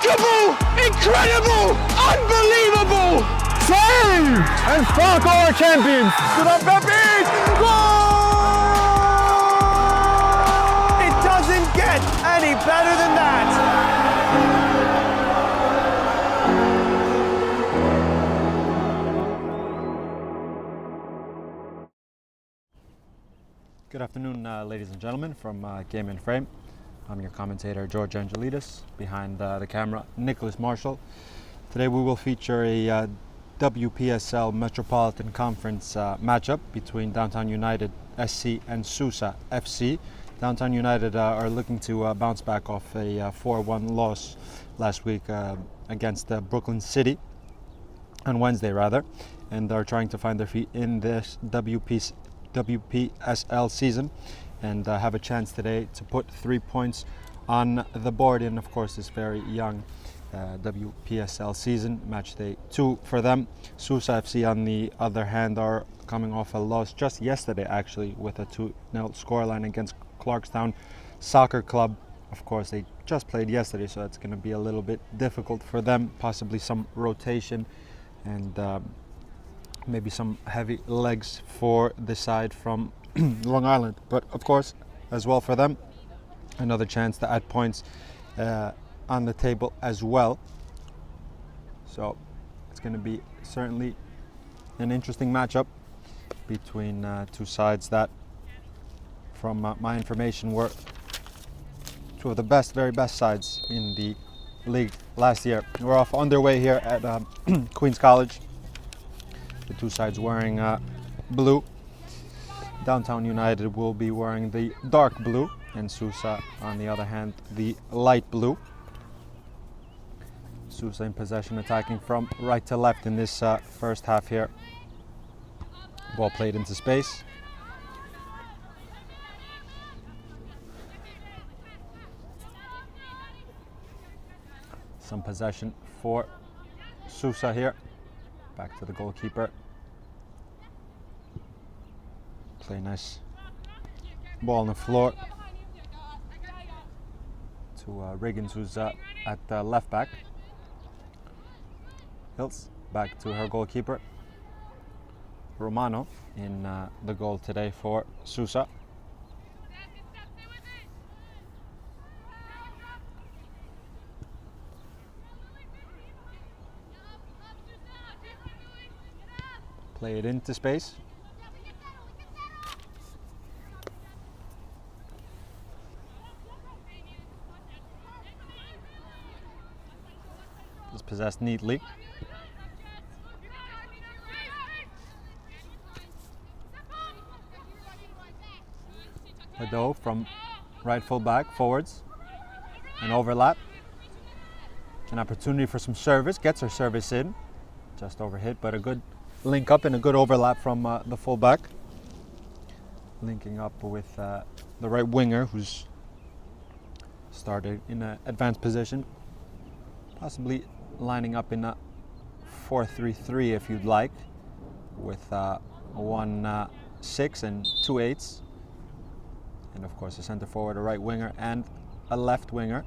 Unthinkable! Incredible! Unbelievable! Save! And Spark our champions! Stood up, Pepe! Goal! It doesn't get any better than that! Good afternoon, ladies and gentlemen, from Game in Frame. I'm your commentator, George Angelidis. Behind the camera, Nicholas Marshall. Today we will feature a WPSL Metropolitan Conference matchup between Downtown United SC and SUSA FC. Downtown United are looking to bounce back off a 4-1 loss last week against Brooklyn City, on Wednesday rather, and are trying to find their feet in this WPSL season and have a chance today to put 3 points on the board in, of course, this very young WPSL season. Match day 2 for them. SUSA FC, on the other hand, are coming off a loss just yesterday, actually, with a 2-0 scoreline against Clarkstown Soccer Club. Of course, they just played yesterday, so it's going to be a little bit difficult for them. Possibly some rotation and maybe some heavy legs for the side from Long Island. But of course, as well for them, another chance to add points on the table as well. So it's going to be certainly an interesting matchup between two sides that, from my information, were two of the very best sides in the league last year. We're off underway here at Queens College. The two sides wearing blue. Downtown United will be wearing the dark blue, and SUSA, on the other hand, the light blue. SUSA in possession, attacking from right to left in this first half here. Ball played into space. Some possession for SUSA here. Back to the goalkeeper. Play nice ball on the floor to Riggins, who's at left back. Hills back to her goalkeeper. Romano in the goal today for SUSA. Play it into space. It's possessed neatly. Hado from right full back forwards. An overlap. An opportunity for some service. Gets her service in. Just overhit, but a good link up and a good overlap from the fullback, linking up with the right winger, who's started in an advanced position, possibly lining up in a 4-3-3 if you'd like, with 1-6 and 2 8s, and of course a center forward, a right winger, and a left winger.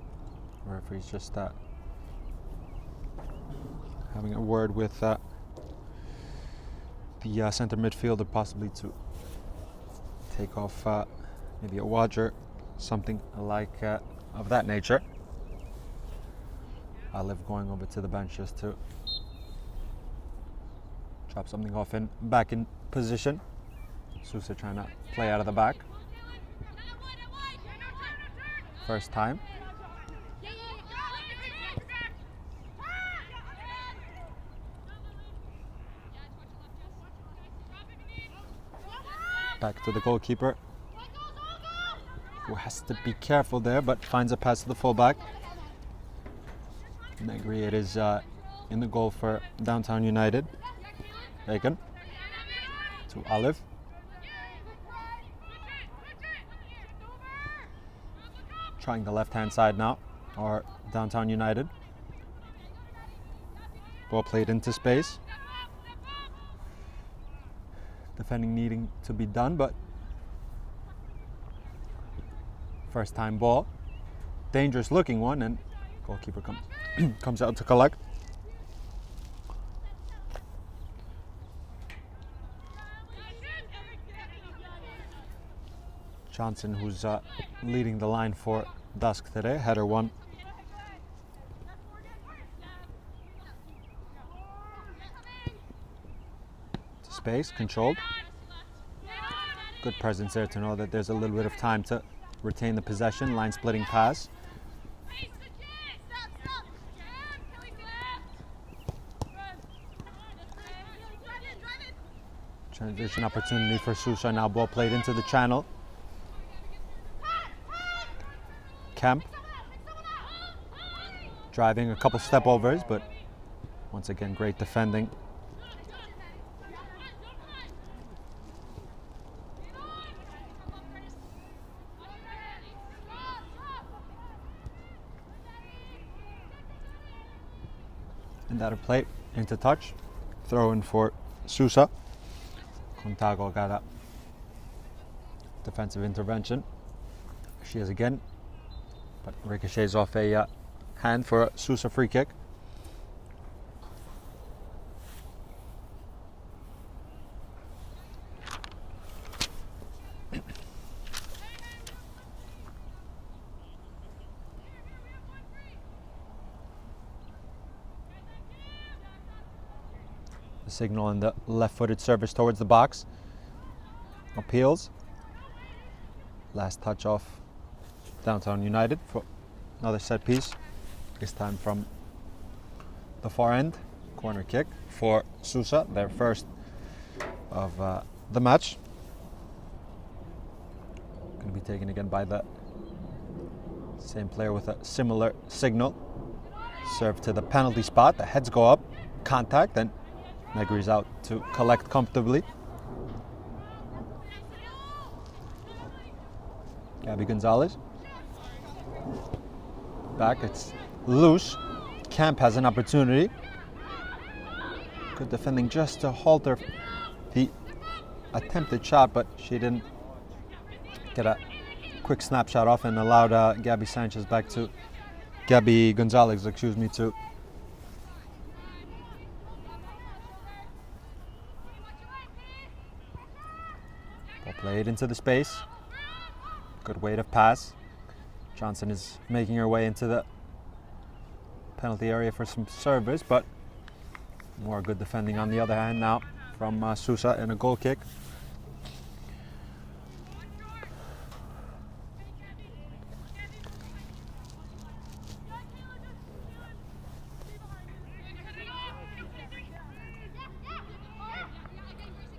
The referee's just having a word with the center midfielder, possibly to take off maybe a watcher, something like of that nature. Olive going over to the bench just to drop something off and back in position. SUSA trying to play out of the back. First time. Back to the goalkeeper, who has to be careful there, but finds a pass to the fullback. Negri, it is in the goal for Downtown United. Bacon to Olive. Trying the left-hand side now, or Downtown United. Ball played into space. Defending needing to be done, but first time ball. Dangerous looking one, and Goalkeeper comes out to collect. Johnson, who's leading the line for Dusk today, header one. To space, controlled. Good presence there to know that there's a little bit of time to retain the possession. Line splitting pass. Transition opportunity for SUSA. Now ball played into the channel. Kemp driving a couple step overs, but once again great defending. And that'll play into touch. Throw in for SUSA. Contago got a defensive intervention. She is again, but ricochets off a hand for a SUSA free kick. The signal in the left-footed service towards the box. Appeals. Last touch off Downtown United for another set piece. This time from the far end. Corner kick for SUSA, their first of the match. Going to be taken again by the same player with a similar signal. Serve to the penalty spot. The heads go up. Contact, and Negri's out to collect comfortably. Gabby Gonzalez. Back, it's loose. Camp has an opportunity. Good defending just to halter the attempted shot, but she didn't get a quick snapshot off and allowed Gabby Gonzalez, to ball played into the space. Good weight of pass. Johnson is making her way into the penalty area for some service, but more good defending on the other hand now from SUSA and a goal kick.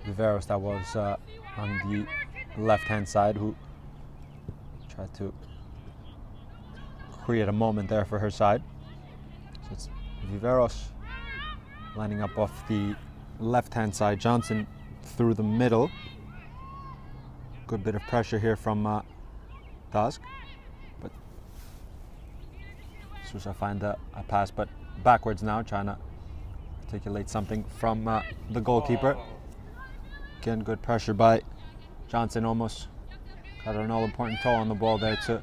Viveros, that was on the left-hand side, who tried to create a moment there for her side. So it's Viveros lining up off the left-hand side. Johnson through the middle. Good bit of pressure here from Dusk, but SUSA find a pass, but backwards now, trying to articulate something from the goalkeeper. Again, good pressure by Johnson, almost got an all-important toe on the ball there to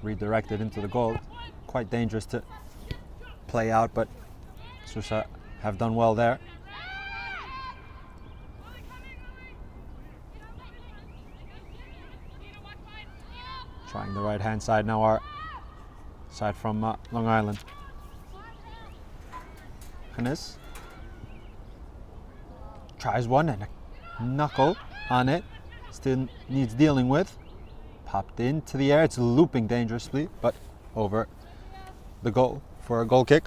redirect it into the goal. Quite dangerous to play out, but SUSA have done well there. Trying the right-hand side now, our side from Long Island. Hannes tries one and a knuckle on it. Still needs dealing with. Popped into the air. It's looping dangerously, but over the goal for a goal kick.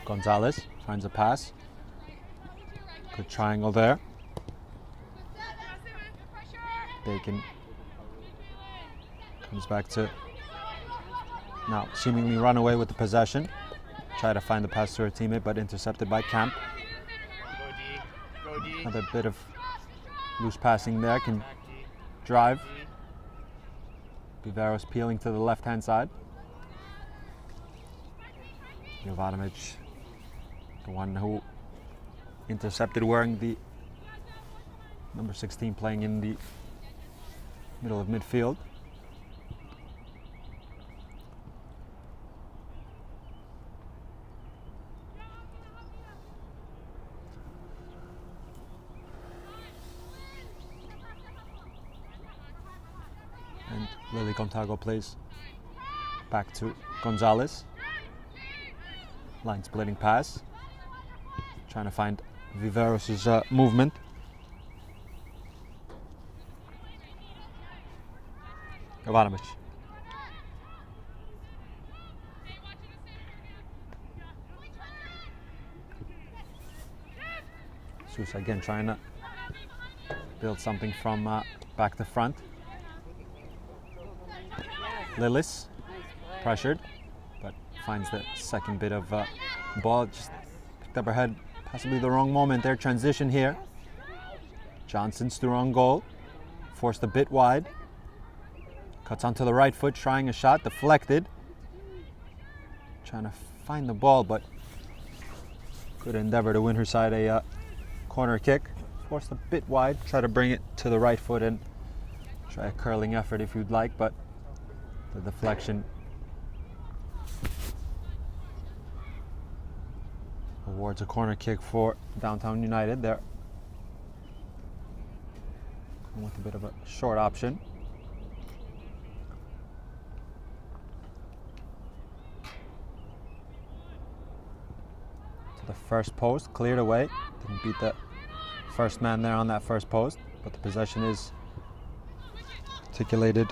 Gonzalez finds a pass. Good triangle there. Bacon comes back to now seemingly run away with the possession. Try to find the pass to her teammate, but intercepted by Camp. Another bit of Loose passing there, can drive. Viveros peeling to the left-hand side. Jovanovic, the one who intercepted, wearing the number 16, playing in the middle of midfield. And Lily Contago plays back to Gonzalez. Line splitting pass. Trying to find Viveros' movement. Jovanovic. SUSA again trying to build something from back to front. Lillis pressured, but finds the second bit of ball. Just picked up her head, possibly the wrong moment there. Transition here. Johnson's through on goal, forced a bit wide. Cuts onto the right foot, trying a shot, deflected. Trying to find the ball, but good endeavor to win her side a corner kick. Forced a bit wide, try to bring it to the right foot and try a curling effort if you'd like, but the deflection awards a corner kick for Downtown United there. Going with a bit of a short option. To the first post, cleared away. Didn't beat the first man there on that first post, but the possession is articulated.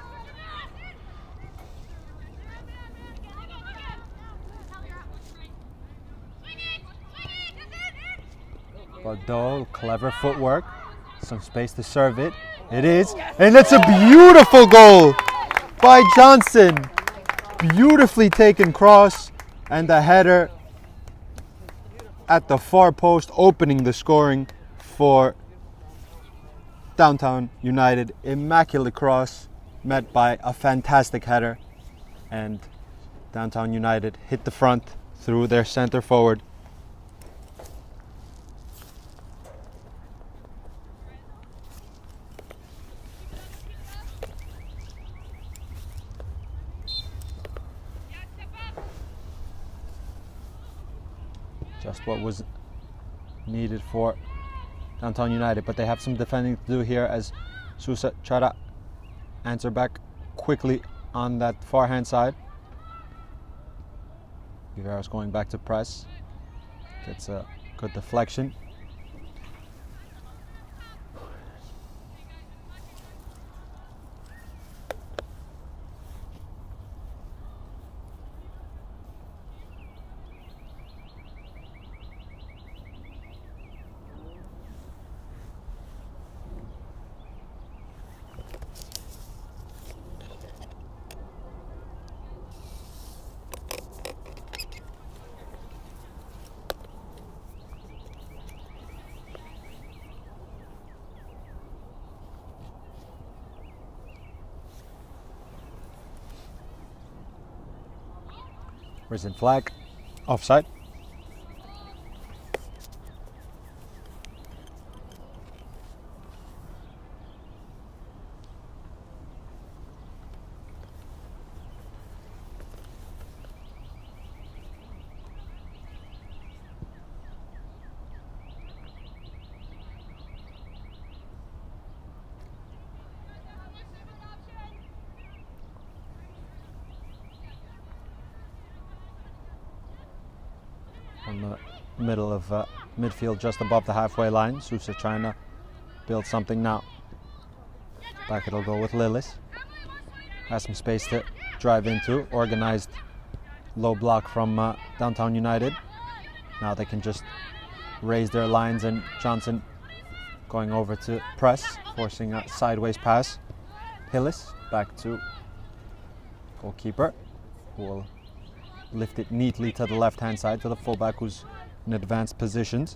Bordeaux, clever footwork, some space to serve it. It is, and that's a beautiful goal by Johnson. Beautifully taken cross and a header at the far post, opening the scoring for Downtown United. Immaculate cross met by a fantastic header, and Downtown United hit the front through their center forward. Just what was needed for Downtown United, but they have some defending to do here as SUSA try to answer back quickly on that far hand side. Viveros going back to press, gets a good deflection. Risen flag, offside. On the middle of midfield, just above the halfway line. SUSA trying to build something now. Back it'll go with Lillis. Has some space to drive into. Organized low block from Downtown United. Now they can just raise their lines, and Johnson going over to press, forcing a sideways pass. Hillis back to goalkeeper, who will lift it neatly to the left-hand side to the fullback, who's in advanced positions.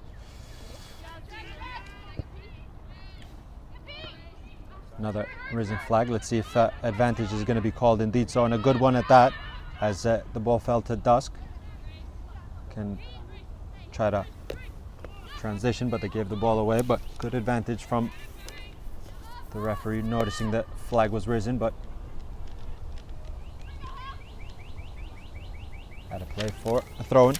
Another risen flag. Let's see if advantage is going to be called indeed so, and a good one at that, as the ball fell to Dusk. Can try to transition, but they gave the ball away. But good advantage from the referee, noticing that flag was risen, but had a play for a throw-in.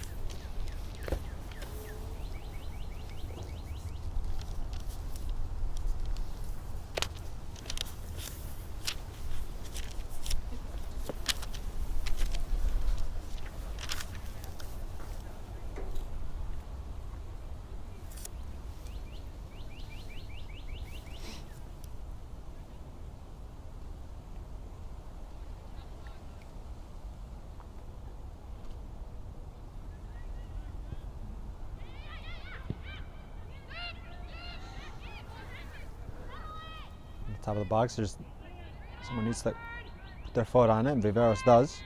Top of the box, there's someone needs to put their foot on it, and Viveros does.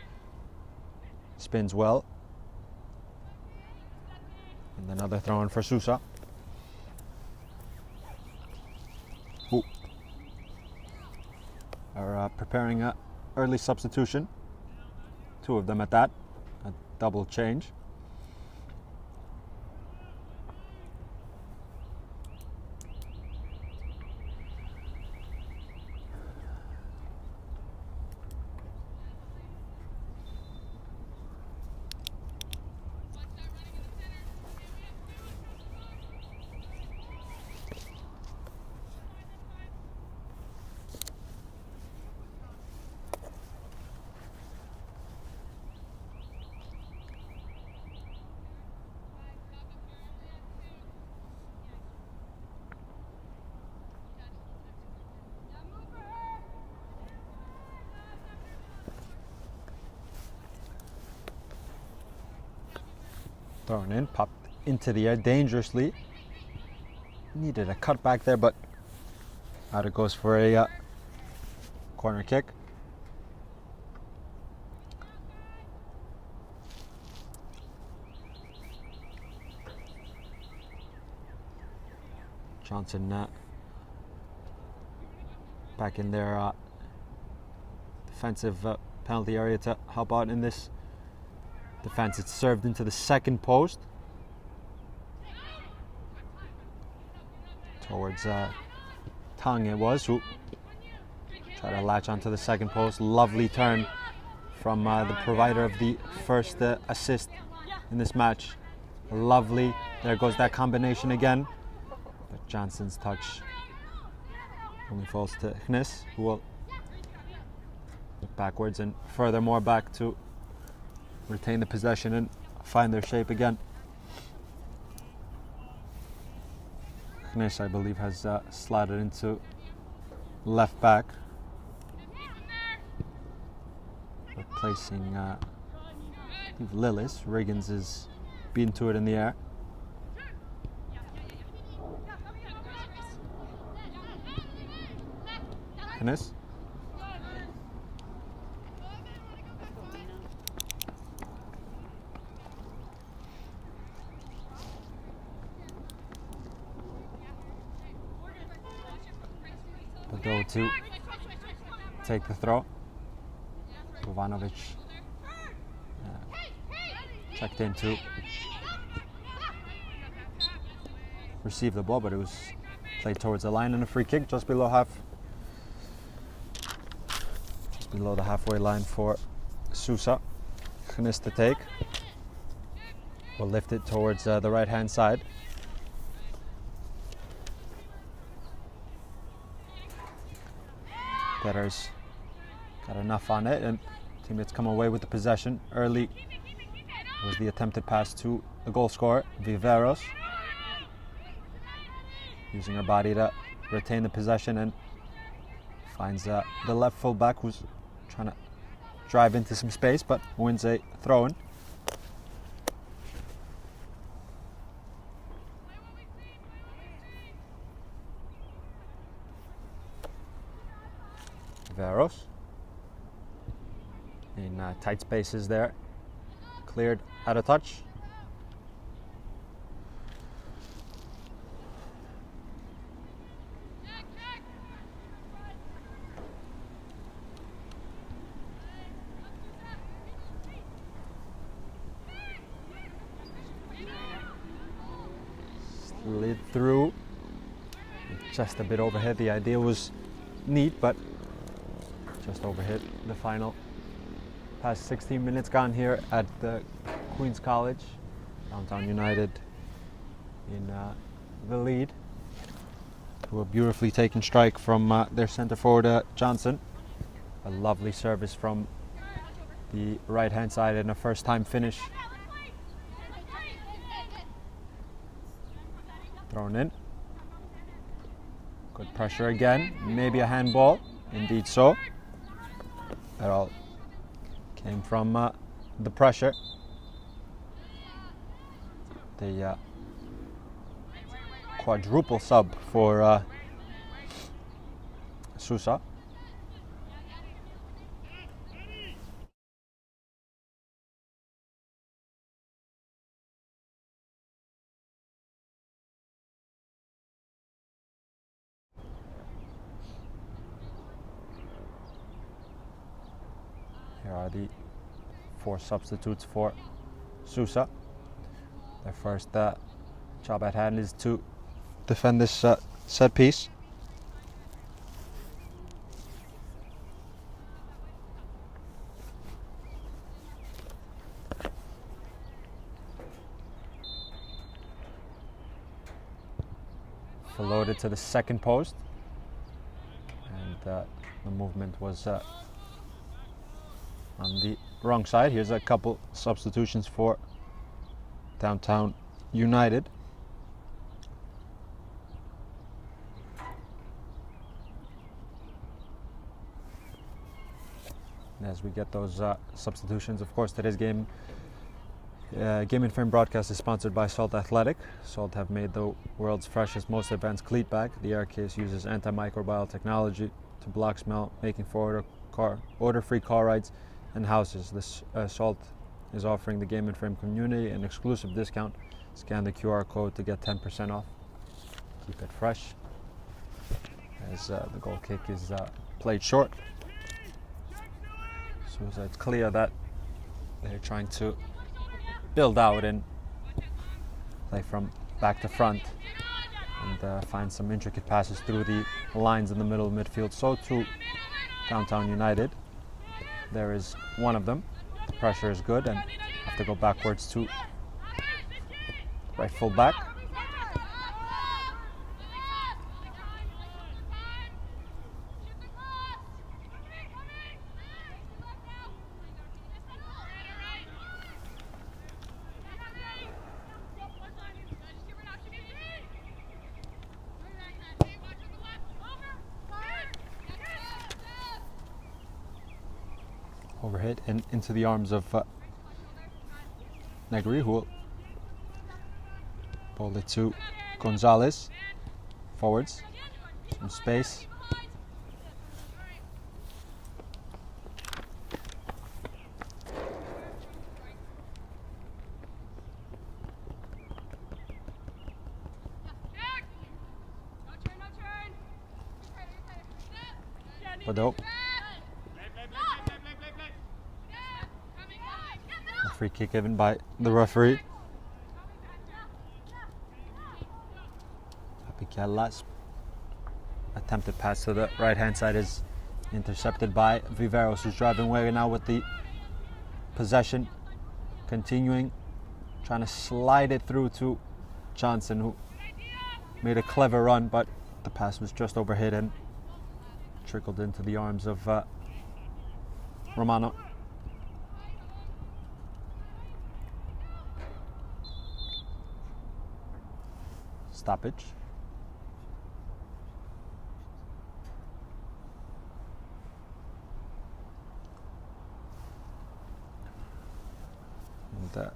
Spins well. And another throw in for SUSA. Ooh. Are preparing an early substitution. Two of them at that. A double change. Thrown in, popped into the air dangerously. Needed a cut back there, but out it goes for a corner kick. Johnson back in their defensive penalty area to help out in this defense. It's served into the second post towards Tang. It was who tried to latch onto the second post. Lovely turn from the provider of the first assist in this match. Lovely. There goes that combination again. But Johnson's touch only falls to Hnes, who will look backwards and furthermore back to retain the possession and find their shape again. Hnes, I believe, has slotted into left back, replacing Lillis. Riggins is beaten to it in the air. Hnes. Go to take the throw. Ivanovic checked in to receive the ball, but it was played towards the line, and a free kick just below the halfway line for SUSA. Hnes to take. Will lift it towards the right hand side. Getter's got enough on it, and teammates come away with the possession. Early was the attempted pass to the goal scorer, Viveros, using her body to retain the possession, and finds the left full back, who's trying to drive into some space, but wins a throw-in. Viveros in tight spaces there, cleared out of touch. slid through, just a bit overhit. The idea was neat, but just overhit the final. Past 16 minutes gone here at the Queen's College. Downtown United in the lead. To a beautifully taken strike from their centre forward Johnson. A lovely service from the right hand side and a first time finish. Thrown in. Good pressure again. Maybe a handball. Indeed so. That all came from the pressure. The quadruple sub for SUSA. Here are the 4 substitutes for SUSA. Their first job at hand is to defend this set piece. Floated to the second post, and the movement was on the wrong side. Here's a couple substitutions for Downtown United. And as we get those substitutions, of course, today's game and Frame broadcast is sponsored by Salt Athletic. Salt have made the world's freshest, most advanced cleat bag. The air case uses antimicrobial technology to block smell, making for odor-free car rides and houses. This Salt is offering the Game and Frame community an exclusive discount. Scan the QR code to get 10% off. Keep it fresh, as the goal kick is played short. So it's clear that they're trying to build out and play from back to front and find some intricate passes through the lines in the middle of midfield. So too Downtown United. There is one of them. The pressure is good and have to go backwards to right full back. Overhit and into the arms of Negri, who will bowl it to Gonzalez. Forwards, some space. Bado. A free kick given by the referee. Apiquelas. Attempted pass to the right hand side is intercepted by Viveros, who's driving away now with the possession. Continuing, trying to slide it through to Johnson, who made a clever run, but the pass was just overhit and trickled into the arms of Romano. Stoppage. And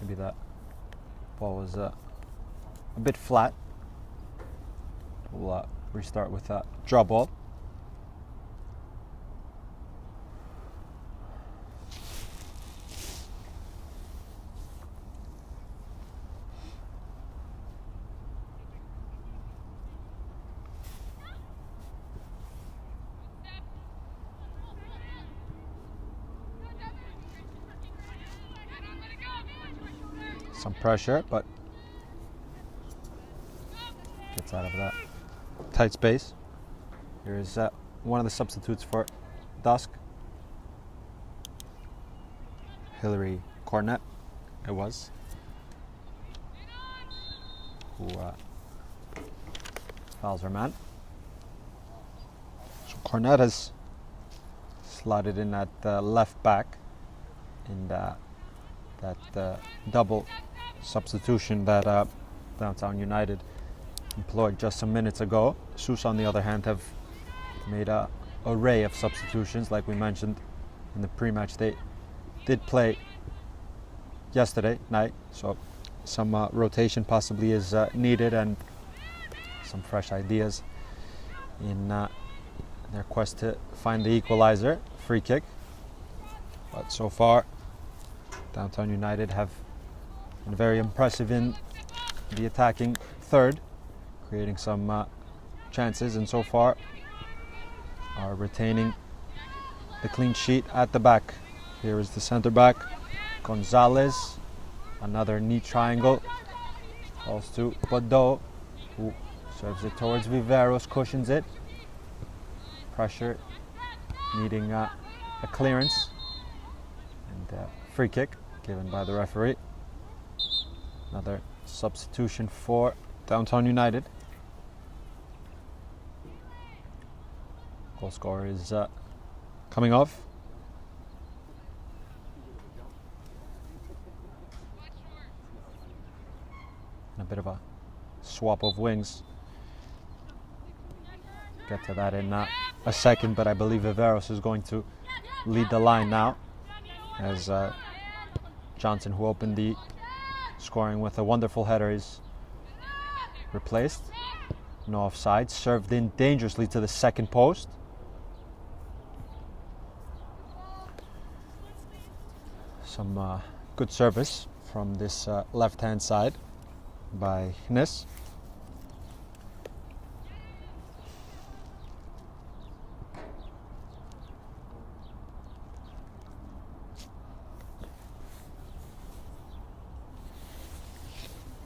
maybe that ball was a bit flat. We'll restart with a draw ball. Some pressure, but Gets out of that tight space. Here's one of the substitutes for Dusk. Hillary Cornett, it was, who fouls her man. So Cornett has slotted in at left back in that double substitution that Downtown United employed just some minutes ago. SUSA, on the other hand, have made an array of substitutions, like we mentioned in the pre-match. They did play yesterday night, so some rotation possibly is needed, and some fresh ideas in their quest to find the equalizer. Free kick. But so far, Downtown United have been very impressive in the attacking third, creating some chances, and so far are retaining the clean sheet at the back. Here is the center back, Gonzalez. Another knee triangle. Falls to Bordeaux, who serves it towards Viveros, cushions it. Pressure, needing a clearance. And free kick given by the referee. Another substitution for Downtown United. Goal scorer is coming off. A bit of a swap of wings. Get to that in a second, but I believe Viveros is going to lead the line now, as Johnson, who opened the scoring with a wonderful header, is replaced. No offside. Served in dangerously to the second post. Some good service from this left-hand side by Hnes.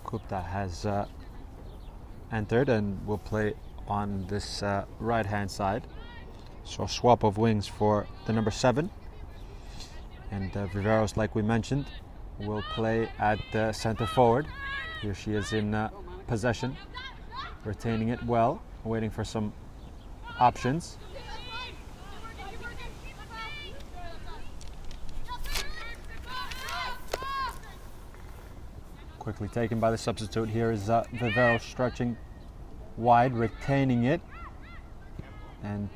Gupta has entered and will play on this right-hand side. So a swap of wings for the number 7. And Viveros, like we mentioned, will play at centre forward. Here she is in possession, retaining it well, waiting for some options. Quickly taken by the substitute. Here is Viveros stretching wide, retaining it, and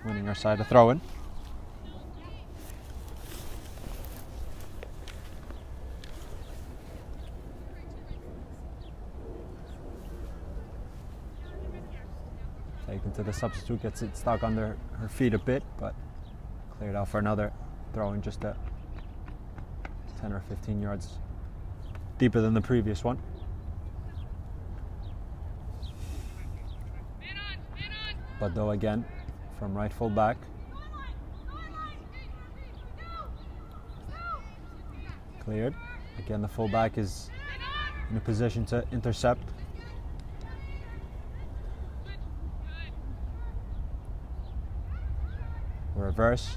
winning her side a throw-in. Taken to the substitute, gets it stuck under her feet a bit, but cleared out for another throw-in, just 10 or 15 yards deeper than the previous one. But though again, from right full back. Cleared. Again, the full back is in a position to intercept. Reverse.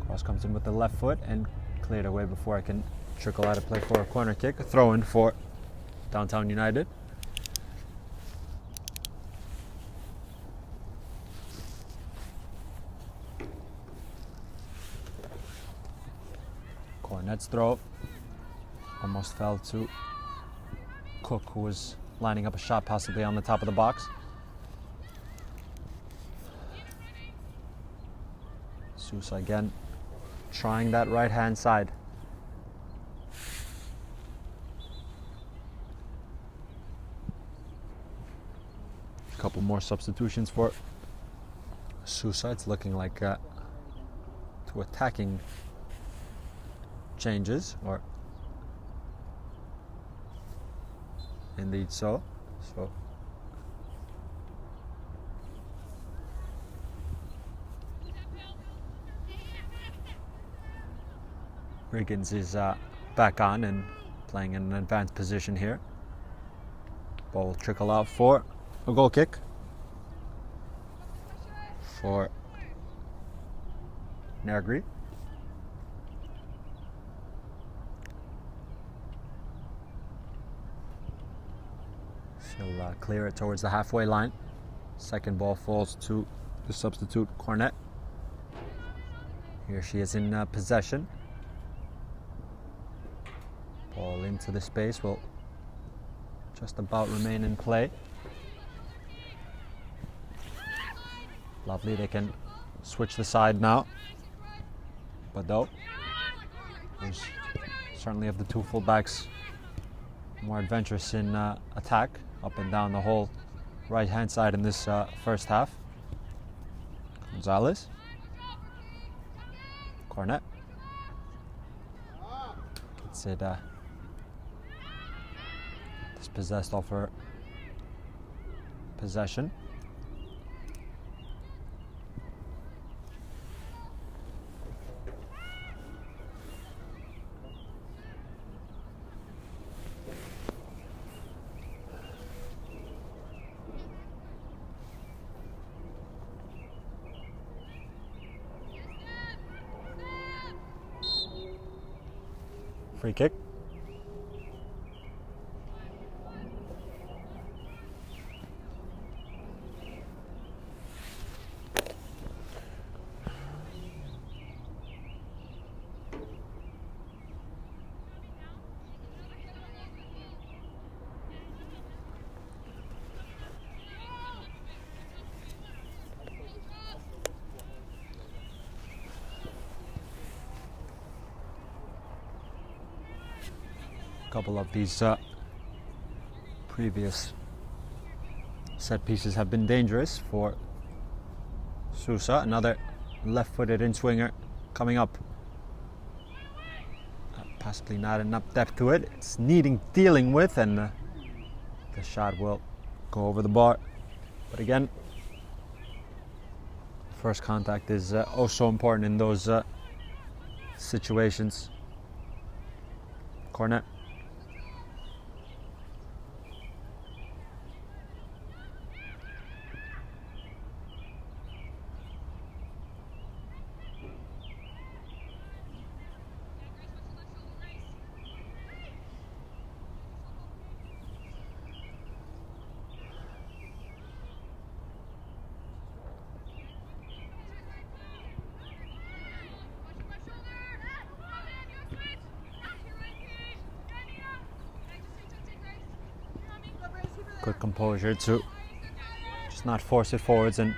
Cross comes in with the left foot and cleared away before I can trickle out of play for a corner kick. A throw in for Downtown United. Cornet's throw almost fell to Cook, who was lining up a shot possibly on the top of the box. SUSA again trying that right hand side. A couple more substitutions for SUSA. It's looking like two attacking changes, or indeed so. Riggins is back on and playing in an advanced position here. Ball will trickle out for a goal kick for Nergri. She'll clear it towards the halfway line. Second ball falls to the substitute Cornet. Here she is in possession. Ball into the space will just about remain in play. Lovely, they can switch the side now. Bado, who's certainly of the two fullbacks more adventurous in attack, up and down the whole right hand side in this first half. Gonzalez, Cornet, gets it dispossessed off her possession. Free kick. Couple of these previous set pieces have been dangerous for SUSA. Another left-footed in-swinger coming up. Possibly not enough depth to it. It's needing dealing with, and the shot will go over the bar. But again, first contact is oh so important in those situations. Cornet. Good composure to just not force it forwards and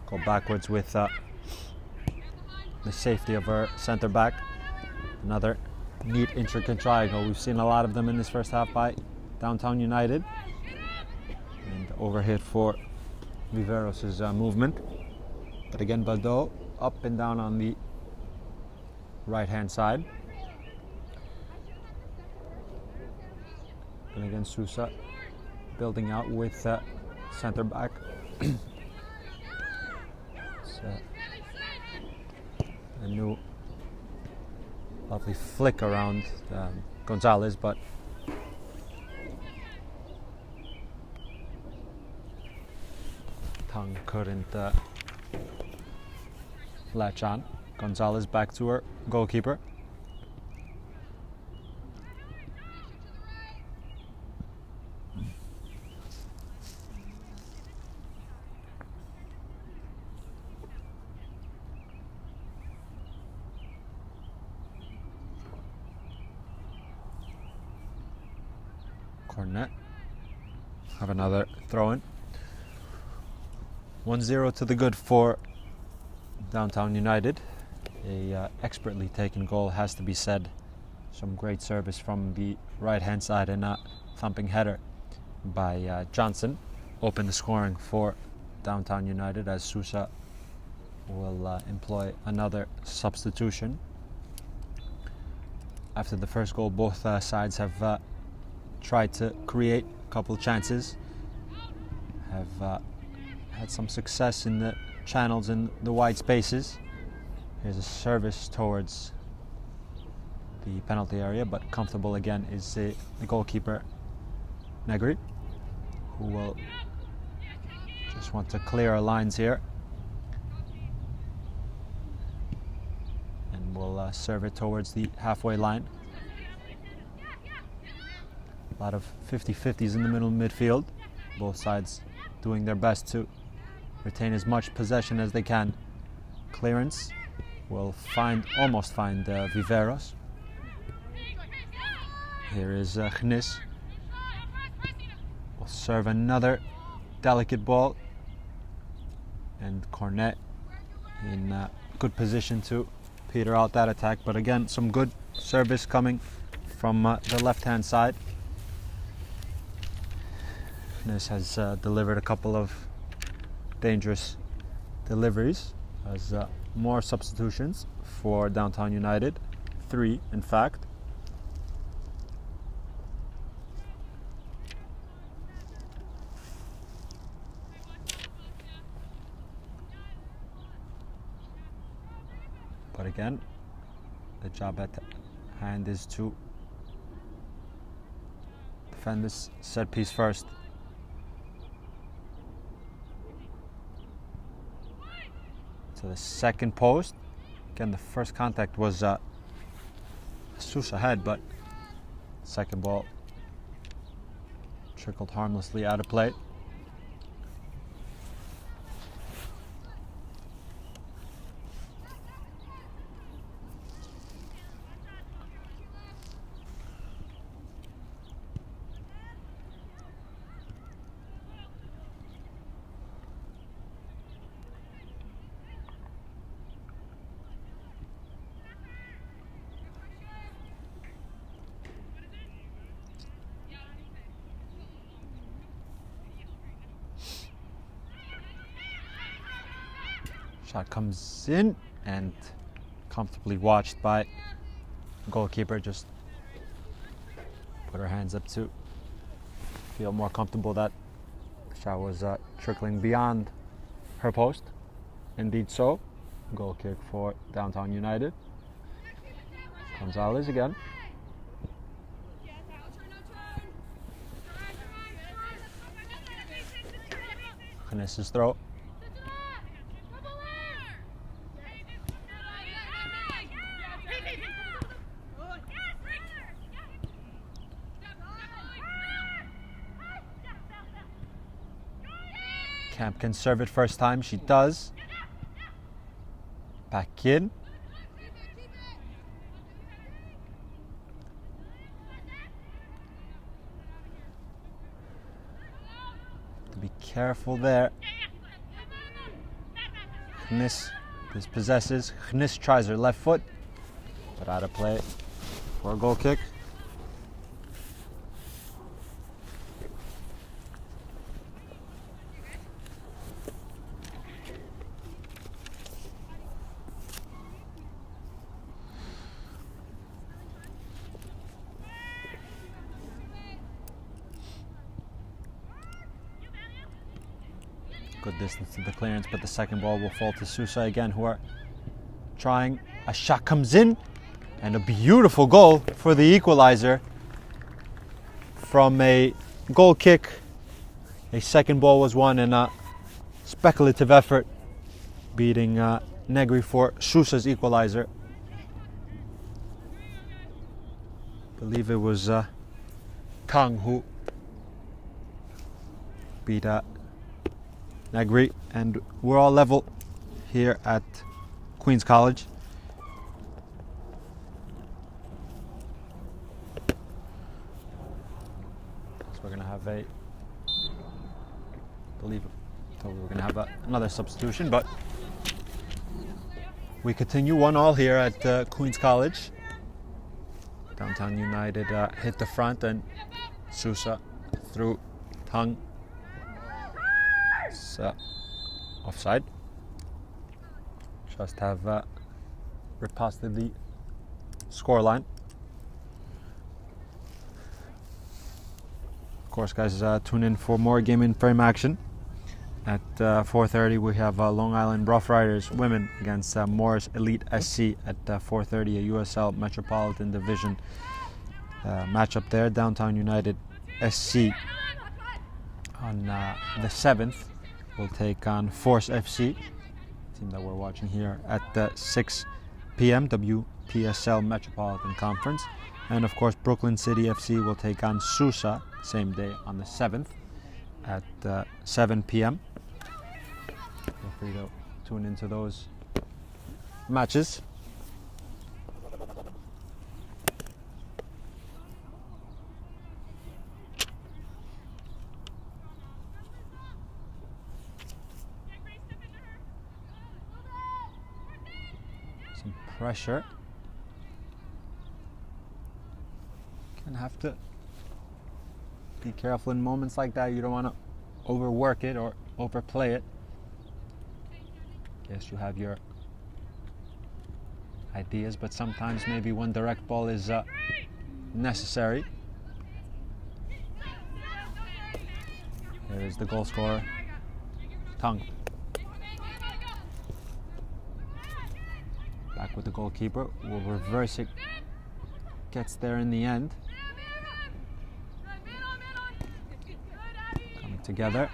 go backwards with the safety of our centre back. Another neat intricate triangle. We've seen a lot of them in this first half by Downtown United. And overhit for Viveros' movement. But again, Bado up and down on the right hand side. And again, SUSA building out with centre back. It's a new lovely flick around Gonzalez, but tongue couldn't latch on. Gonzalez back to her goalkeeper. Cornet have another throw-in. 1-0 to the good for Downtown United. A expertly taken goal, has to be said. Some great service from the right-hand side and a thumping header by Johnson. Open the scoring for Downtown United as SUSA will employ another substitution. After the first goal, both sides have tried to create a couple of chances, have had some success in the channels and the wide spaces. Here's a service towards the penalty area, but comfortable again is the goalkeeper Negri, who will just want to clear our lines here, and will serve it towards the halfway line. A lot of 50-50s in the middle midfield, both sides doing their best to retain as much possession as they can. Clearance will almost find Viveros. Here is Gnis. Will serve another delicate ball, and Cornet in good position to peter out that attack, but again some good service coming from the left hand side. Gnis has delivered a couple of dangerous deliveries, as more substitutions for Downtown United, 3 in fact. But again, the job at hand is to defend this set piece first. To the second post. Again, the first contact was SUSA head, but second ball trickled harmlessly out of play. Shot comes in and comfortably watched by the goalkeeper. Just put her hands up to feel more comfortable that the shot was trickling beyond her post. Indeed so. Goal kick for Downtown United. Gonzalez again. Gnis's throw. Camp can serve it first time. She does. Back in. To be careful there. Gnis dispossesses. Gnis tries her left foot, but out of play for a goal kick. Good distance to the clearance, but the second ball will fall to SUSA again, who are trying. A shot comes in, and a beautiful goal for the equalizer from a goal kick. A second ball was won in a speculative effort, beating Negri for SUSA's equalizer. I believe it was Kang who beat Negri, and we're all level here at Queen's College. So we're going to have another substitution, but we continue 1-1 here at Queen's College. Downtown United hit the front, and SUSA through Tang. Offside. Just have riposted the scoreline. Of course, guys, tune in for more Game in Frame action At 4:30 we have Long Island Rough Riders women against Morris Elite SC at 4:30, a USL Metropolitan Division matchup there. Downtown United SC on the 7th will take on Force FC, team that we're watching here, at 6 p.m. WPSL Metropolitan Conference. And of course Brooklyn City FC will take on SUSA same day on the 7th at 7 p.m. Feel free to tune into those matches. Some pressure. Can have to be careful in moments like that. You don't want to overwork it or overplay it. Yes, you have your ideas, but sometimes maybe one direct ball is necessary. There is the goal scorer, Tung. Back with the goalkeeper, will reverse it, gets there in the end. Coming together.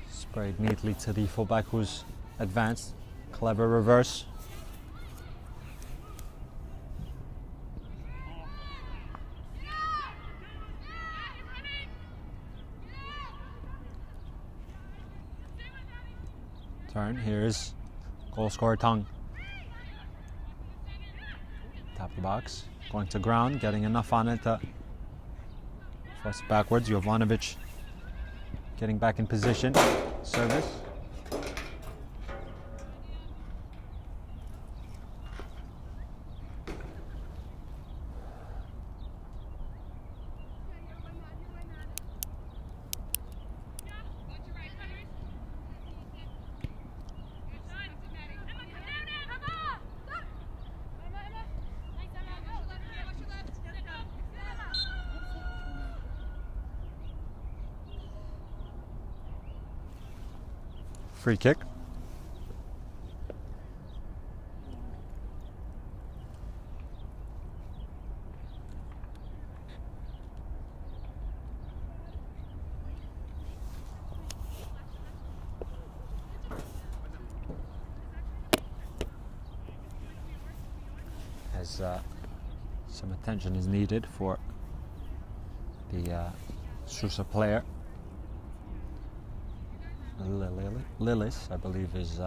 Sprayed neatly to the fullback who's advanced. Clever reverse. Turn, here's goal scorer Tung. Top of the box, going to ground, getting enough on it to force it backwards. Jovanovic getting back in position. Service. Free kick. As some attention is needed for the SUSA player. Lillis, I believe, is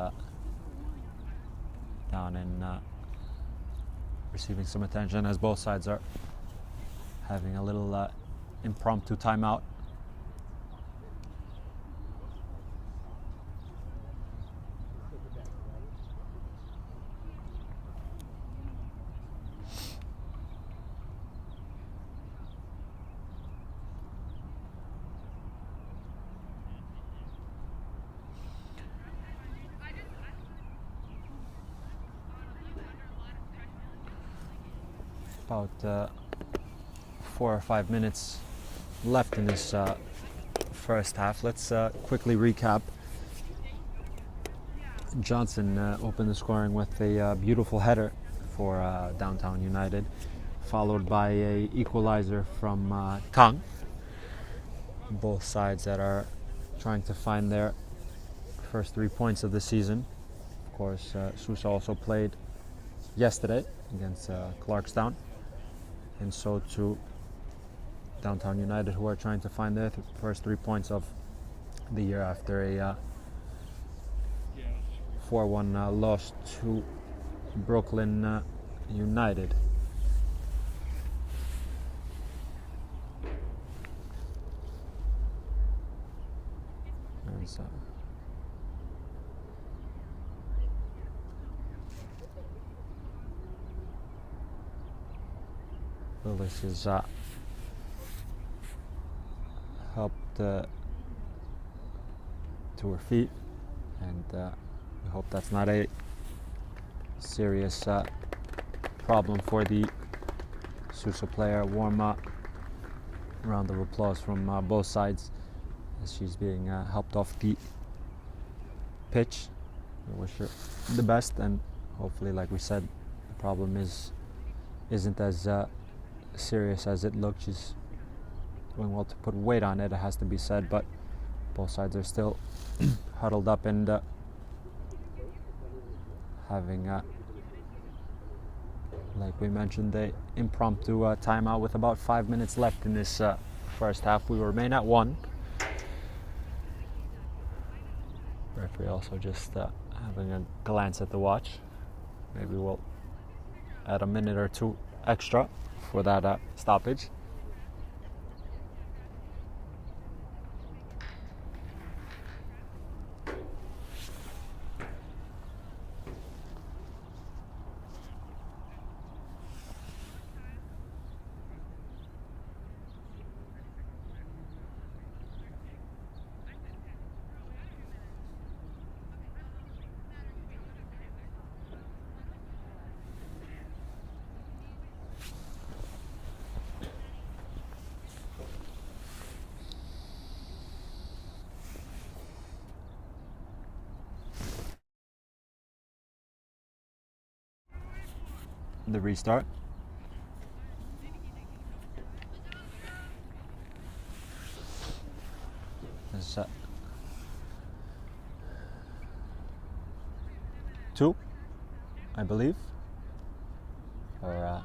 down and receiving some attention as both sides are having a little impromptu timeout. About 4 or 5 minutes left in this first half. Let's quickly recap. Johnson opened the scoring with a beautiful header for Downtown United, followed by a equalizer from Tung. Both sides that are trying to find their first 3 points of the season. Of course, SUSA also played yesterday against Clarkstown. And so to Downtown United, who are trying to find their first 3 points of the year after a 4-1 loss to Brooklyn United. There's Willis is helped to her feet, and we hope that's not a serious problem for the SUSA player. Warm round of applause from both sides as she's being helped off the pitch. We wish her the best, and hopefully, like we said, the problem isn't as serious as it looked. She's doing well to put weight on it, it has to be said, but both sides are still huddled up and having, like we mentioned, the impromptu timeout with about 5 minutes left in this first half. We remain at 1. Referee also just having a glance at the watch. Maybe we'll add a minute or two extra for that stoppage. The restart. Is 2, I believe, or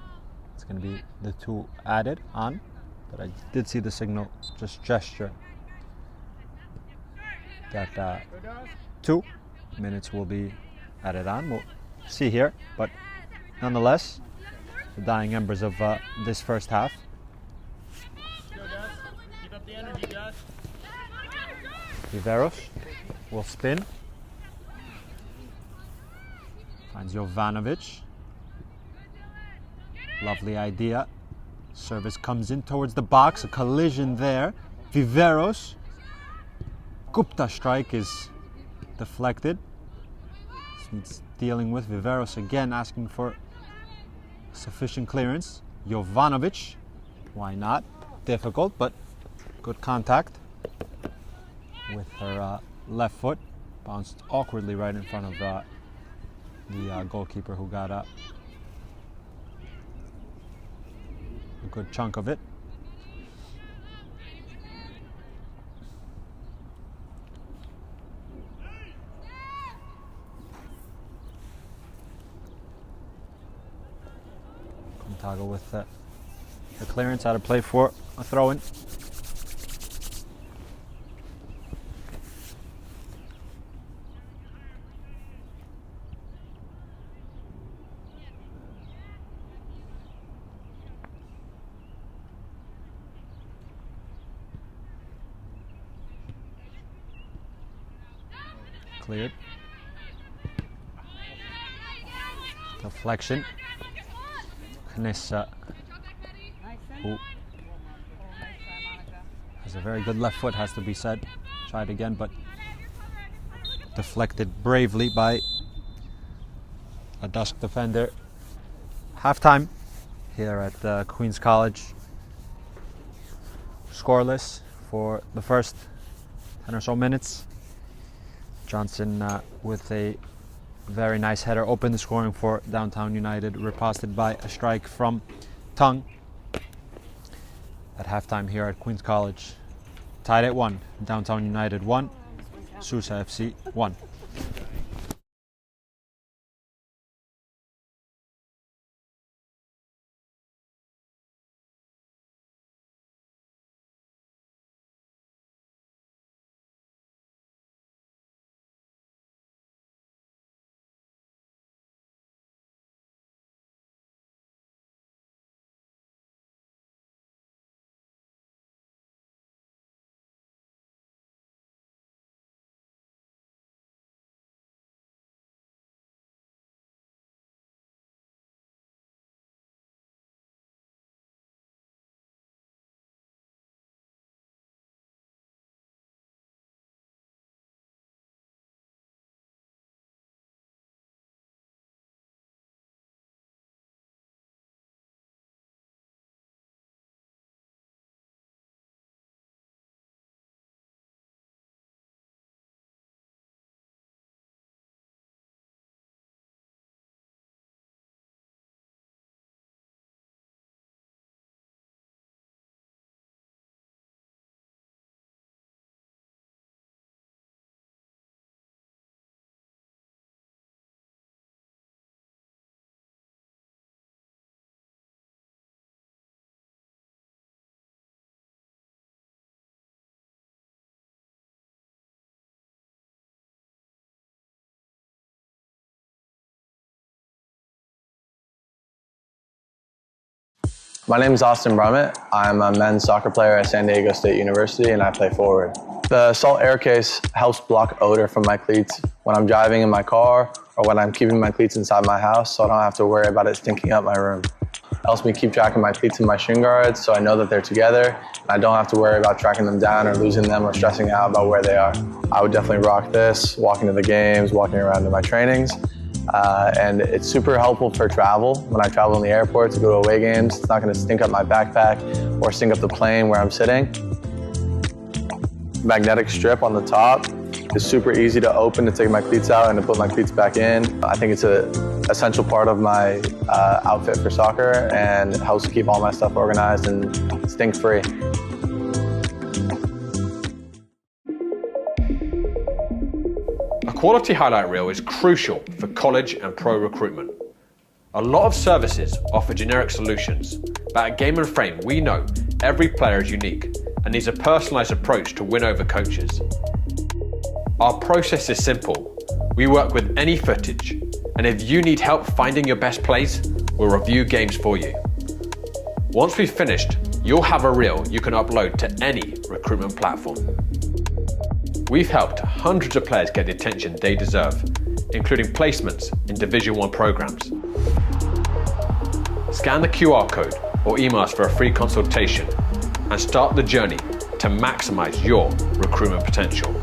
it's going to be the 2 added on, but I did see the signal just gesture that 2 minutes will be added on. We'll see here, but nonetheless, the dying embers of this first half. Keep up the energy, Gus. Viveros will spin. Finds Jovanovic. Lovely idea. Service comes in towards the box. A collision there. Viveros. Gupta strike is deflected. Needs dealing with. Viveros again asking for sufficient clearance. Jovanovic. Why not? Difficult, but good contact with her left foot. Bounced awkwardly right in front of the goalkeeper, who got a good chunk of it. Contago with the clearance out of play for a throw-in. Cleared. Deflection. Knissa, who has a very good left foot, has to be said. Tried again, but deflected bravely by a Dusk defender. Halftime here at Queen's College. Scoreless for the first 10 or so minutes. Johnson with a very nice header opened the scoring for Downtown United, riposted by a strike from Tung. At halftime here at Queen's College, tied at 1. Downtown United 1, SUSA FC 1. My name is Austin Brummett. I'm a men's soccer player at San Diego State University and I play forward. The Salt Air Case helps block odor from my cleats when I'm driving in my car or when I'm keeping my cleats inside my house, so I don't have to worry about it stinking up my room. It helps me keep track of my cleats and my shin guards so I know that they're together and I don't have to worry about tracking them down or losing them or stressing out about where they are. I would definitely rock this, walking to the games, walking around to my trainings. And it's super helpful for travel. When I travel in the airport to go to away games, it's not going to stink up my backpack or stink up the plane where I'm sitting. Magnetic strip on the top is super easy to open to take my cleats out and to put my cleats back in. I think it's an essential part of my outfit for soccer and it helps keep all my stuff organized and stink-free. A quality highlight reel is crucial for college and pro recruitment. A lot of services offer generic solutions, but at Game & Frame we know every player is unique and needs a personalised approach to win over coaches. Our process is simple. We work with any footage, and if you need help finding your best plays, we'll review games for you. Once we've finished, you'll have a reel you can upload to any recruitment platform. We've helped hundreds of players get the attention they deserve, including placements in Division 1 programs. Scan the QR code or email us for a free consultation and start the journey to maximize your recruitment potential.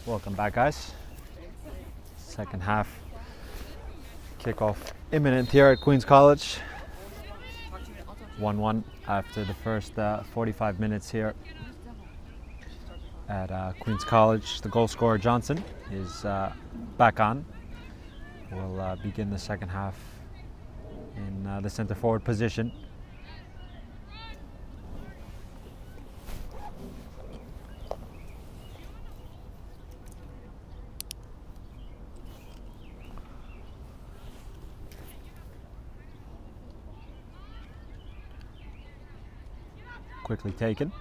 Welcome back, guys. Second half kickoff imminent here at Queen's College. 1-1 after the first 45 minutes here at Queen's College. The goal scorer Johnson is back on. We'll begin the second half in the center forward position. Quickly taken.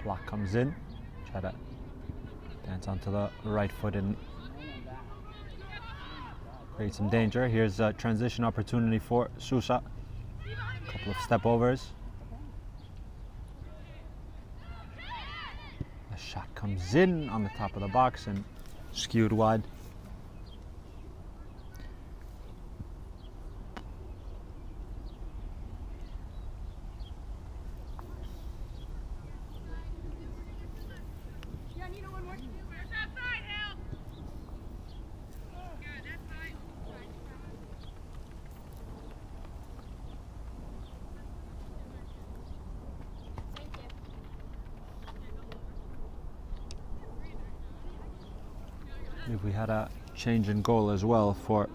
Block comes in. Try to dance onto the right foot and create some danger. Here's a transition opportunity for SUSA. A couple of step overs. A shot comes in on the top of the box and skewed wide. If we had a change in goal as well for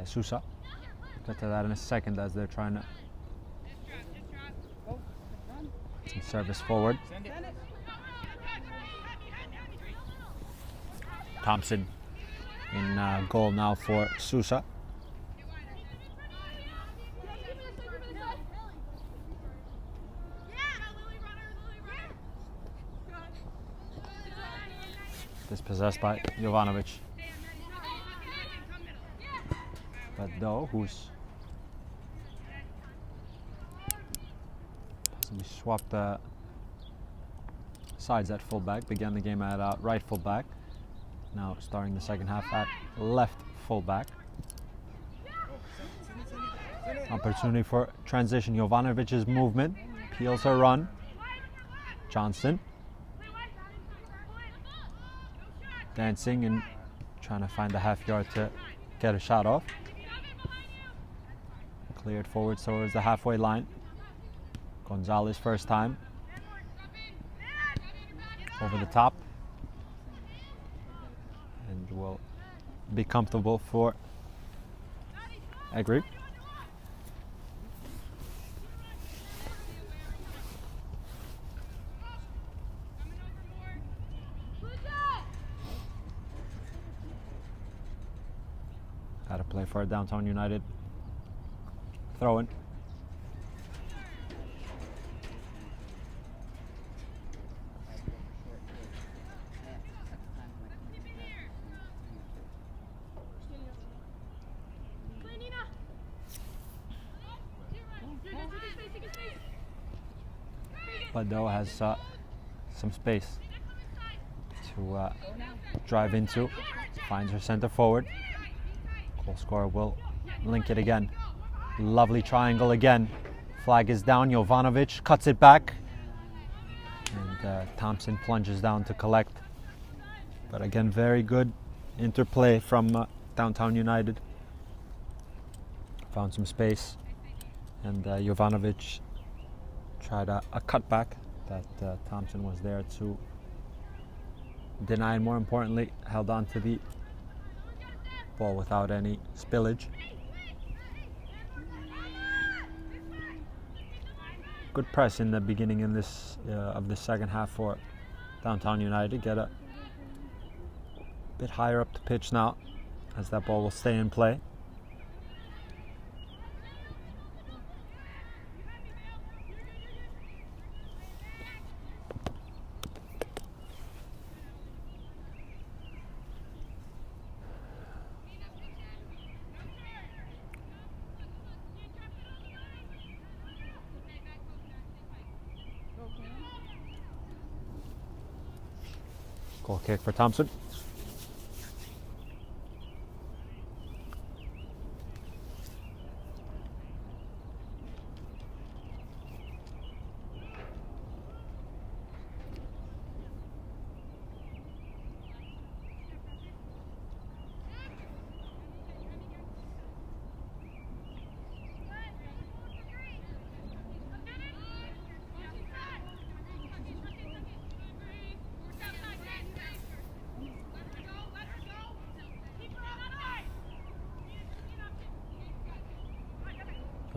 SUSA. Get to that in a second as they're trying to some service forward. Thompson in goal now for SUSA. Dispossessed by Jovanovic. But though, who's possibly swapped sides at fullback, began the game at right fullback. Now starting the second half at left fullback. Opportunity for transition. Jovanovic's movement, peels a run. Johnson. Dancing and trying to find the half yard to get a shot off. Cleared forward towards the halfway line. Gonzalez first time. Over the top. And will be comfortable for Egri. Got to play for Downtown United. Throw in. Bado has some space to drive into. Finds her center forward. Goal scorer will link it again. Lovely triangle again. Flag is down. Jovanovic cuts it back. And Thompson plunges down to collect. But again, very good interplay from Downtown United. Found some space. And Jovanovic tried a cutback that Thompson was there to deny, and more importantly, held on to the ball without any spillage. Good press in the beginning in this of the second half for Downtown United. Get a bit higher up the pitch now as that ball will stay in play. Goal kick for Thompson.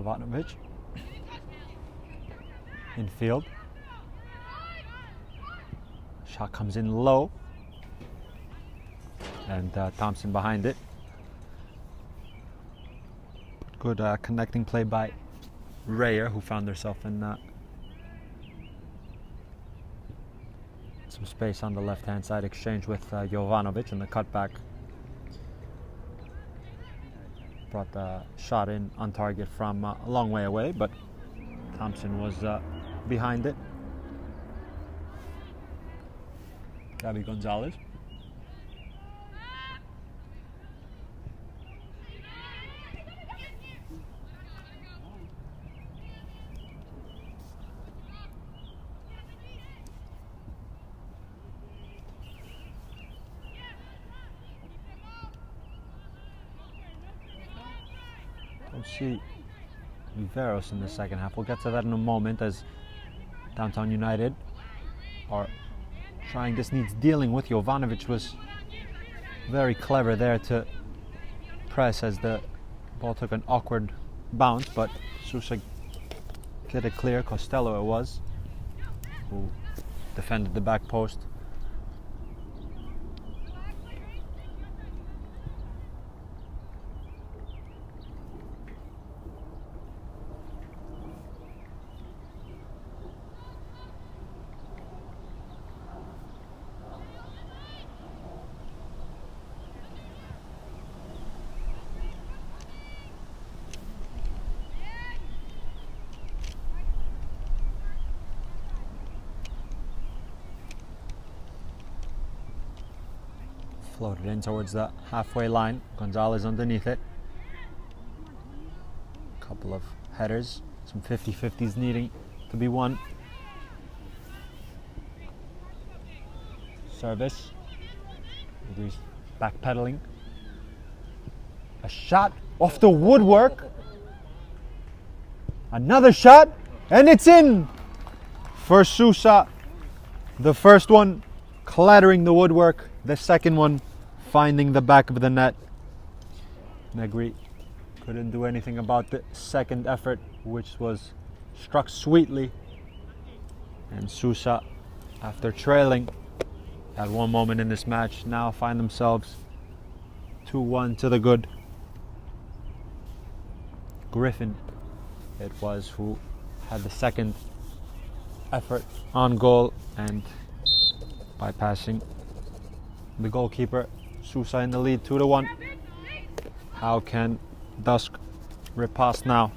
Jovanovic. Infield. Shot comes in low. And Thompson behind it. Good connecting play by Rayer, who found herself in some space on the left-hand side. Exchange with Jovanovic in the cutback. Brought the shot in on target from a long way away, but Thompson was behind it. Gabby Gonzalez. Don't see Viveros in the second half. We'll get to that in a moment, as Downtown United are trying. This needs dealing with. Jovanovic was very clever there to press as the ball took an awkward bounce, but SUSA get it clear. Costello it was, who defended the back post. Floated in towards the halfway line. Gonzalez underneath it. A couple of headers, some 50-50s needing to be won. Service. He's backpedaling. A shot off the woodwork. Another shot, and it's in for SUSA. The first one clattering the woodwork. The second one finding the back of the net. Negri couldn't do anything about the second effort, which was struck sweetly. And SUSA, after trailing at one moment in this match, now find themselves 2-1 to the good. Griffin it was who had the second effort on goal, and bypassing the goalkeeper. SUSA in the lead, 2-1. How can Dusk riposte now?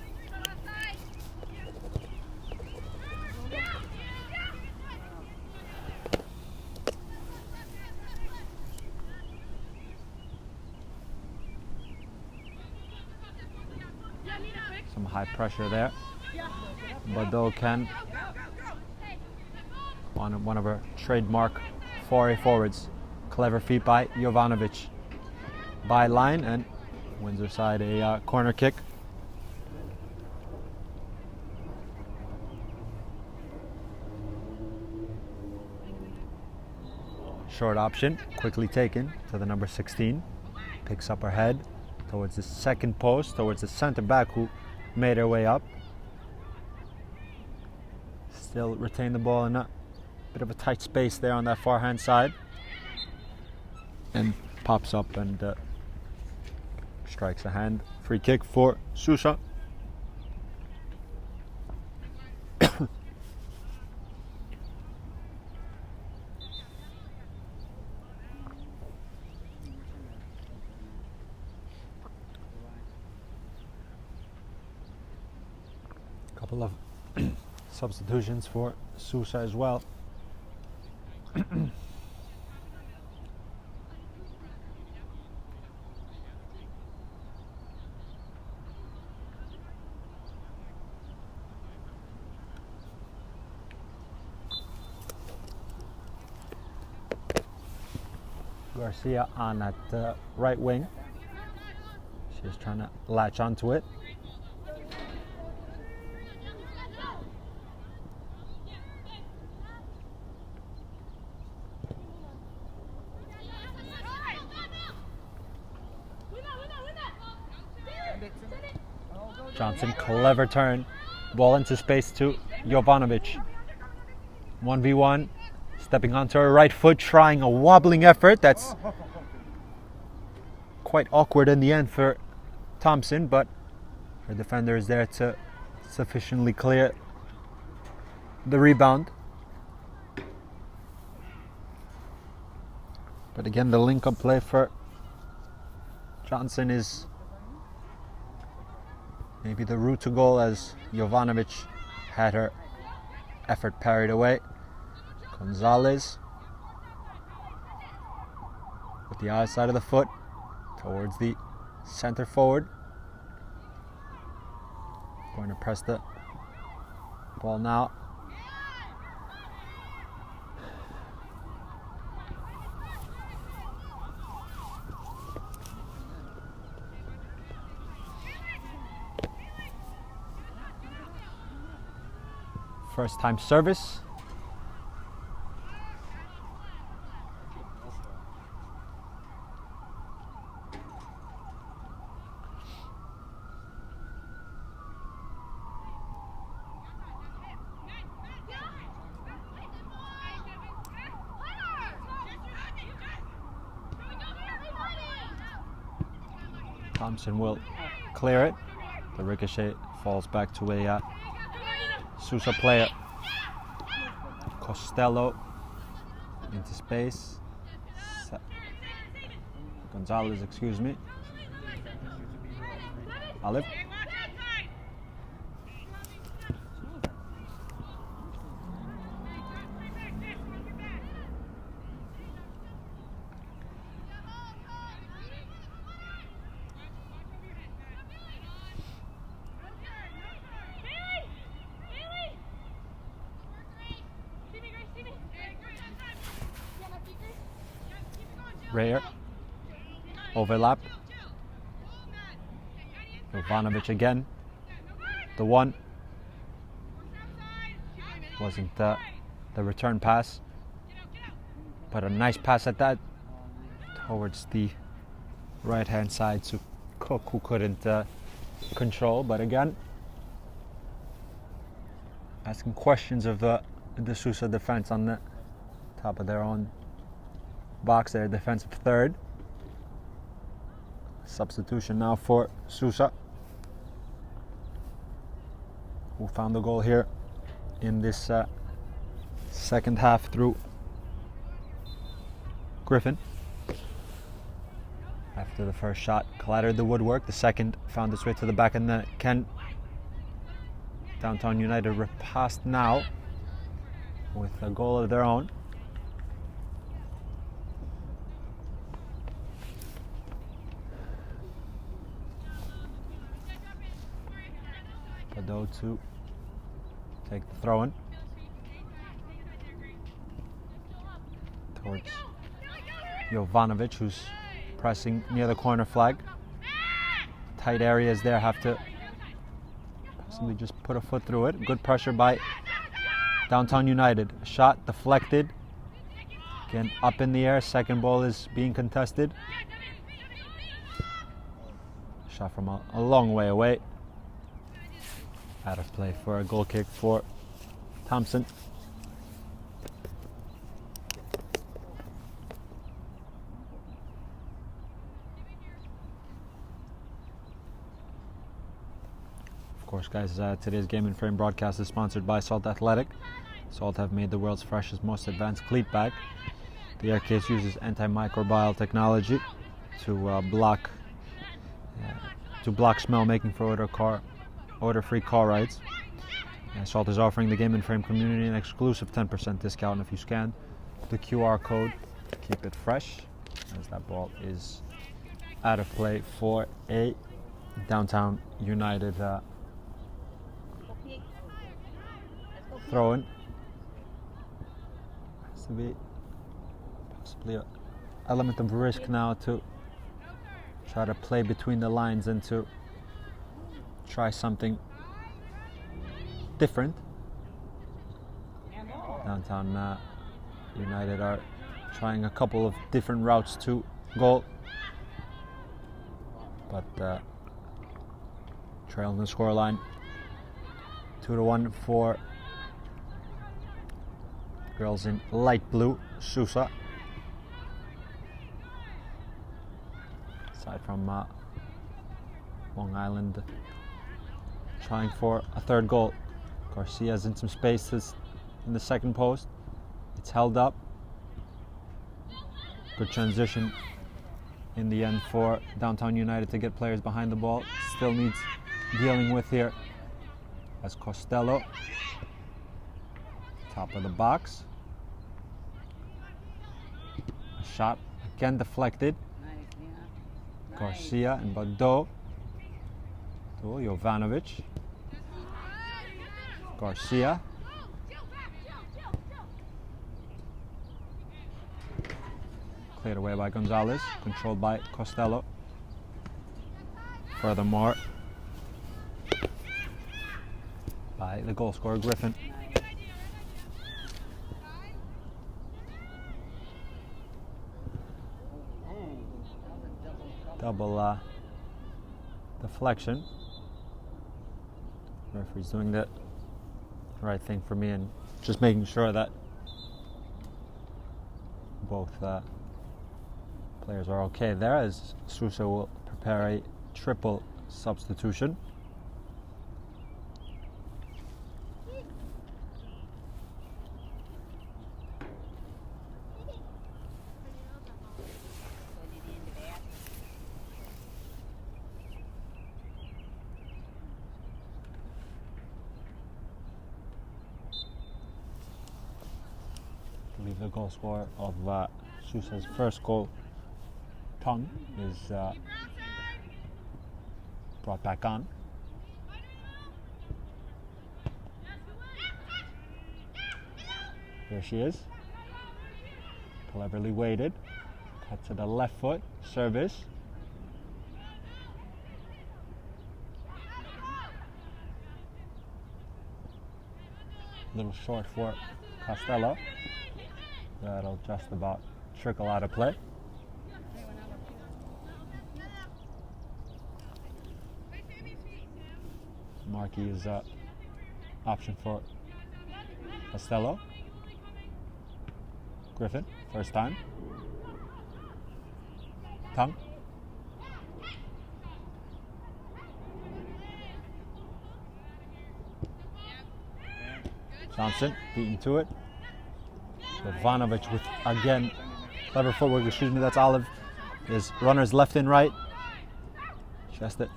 Some high pressure there. Bado can, on one of her trademark foray forwards. Clever feet by Jovanovic. By line, and wins her side a corner kick. Short option, quickly taken to the number 16. Picks up her head towards the second post, towards the centre back who made her way up. Still retain the ball in a bit of a tight space there on that far hand side. And pops up and strikes a hand. Free kick for SUSA. Couple of substitutions for SUSA as well. Garcia on at right wing. She's trying to latch onto it. Johnson, clever turn. Ball into space to Jovanovic. 1v1. Stepping onto her right foot, trying a wobbling effort. That's quite awkward in the end for Thompson, but her defender is there to sufficiently clear the rebound. But again, the link-up play for Johnson is maybe the route to goal, as Jovanovic had her effort parried away. Gonzalez with the outside of the foot towards the center forward. Going to press the ball now. First time service. Thompson will clear it. The ricochet falls back to a SUSA player. Costello into space. Gonzalez, excuse me. Olive. Rayer. Overlap. Jovanovic again. The one. Wasn't the return pass, but a nice pass at that towards the right hand side to Cook, who couldn't control. But again, asking questions of the SUSA defense on the top of their own box there, defensive third. Substitution now for SUSA, who found the goal here in this second half through Griffin. After the first shot clattered the woodwork, the second found its way to the back of the net. Can Downtown United riposte now with a goal of their own? Pado to take the throw in towards Jovanovic, who's pressing near the corner flag. Tight areas there, have to possibly just put a foot through it. Good pressure by Downtown United. Shot deflected. Again, up in the air. Second ball is being contested. Shot from a long way away. Out of play for a goal kick for Thompson. Of course, guys, today's Game and Frame broadcast is sponsored by Salt Athletic. Salt have made the world's freshest, most advanced cleat bag. The air case uses antimicrobial technology to block smell, making for odor-free car rides. Salt is offering the Game and Frame community an exclusive 10% discount if you scan the QR code. Keep it fresh, as that ball is out of play for a Downtown United throw-in. Has to be possibly an element of risk now to try to play between the lines and to try something different. Downtown United are trying a couple of different routes to goal, but trailing the scoreline 2-1 for girls in light blue, SUSA. Aside from Long Island trying for a third goal. Garcia's in some spaces in the second post. It's held up. Good transition in the end for Downtown United to get players behind the ball. Still needs dealing with here as Costello, top of the box. A shot again deflected. Garcia and Bagdo to Jovanovic. Garcia. Cleared away by Gonzalez, controlled by Costello. Furthermore, by the goal scorer Griffin. Double deflection. Referee's doing the right thing for me and just making sure that both players are okay there, as SUSA will prepare a triple substitution. I believe the goal scorer of SUSA's first goal, Tung, is brought back on. Here she is. Cleverly weighted. Cut to the left foot. Service. A little short for Costello. That'll just about trickle out of play. Markey is option for Costello. Griffin, first time. Tung. Johnson beaten to it. Jovanovic with, again, clever footwork, excuse me, that's Olive. There's runners left and right. She has to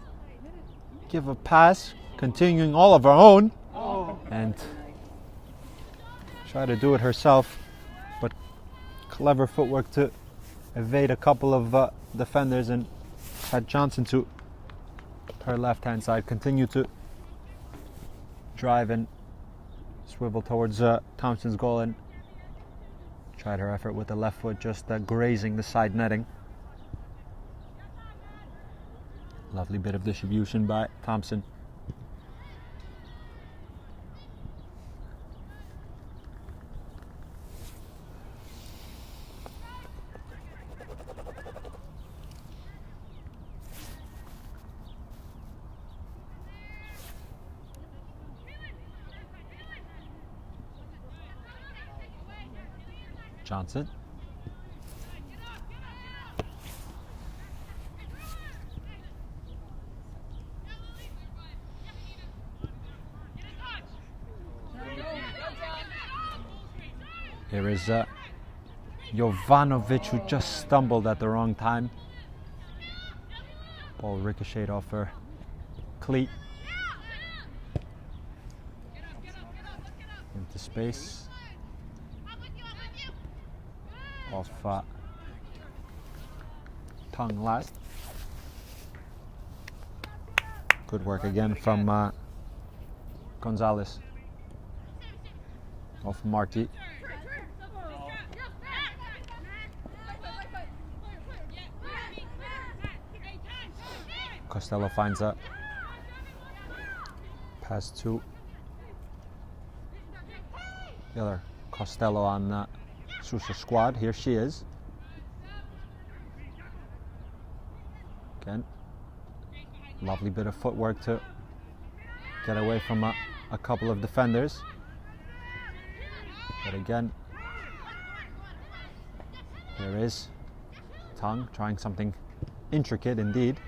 give a pass, continuing all of her own, and try to do it herself, but clever footwork to evade a couple of defenders and had Johnson to her left-hand side continue to drive and swivel towards Thompson's goal, and tried her effort with the left foot, just grazing the side netting. Lovely bit of distribution by Thompson. Johnson. Here is Jovanovic, who just stumbled at the wrong time. Ball ricocheted off her cleat. Into space. Off Tung last. Good work again from Gonzalez. Off Markey. Costello finds a pass to the other Costello on SUSA squad. Here she is. Again, lovely bit of footwork to get away from a couple of defenders. But again, here is Tang trying something intricate indeed.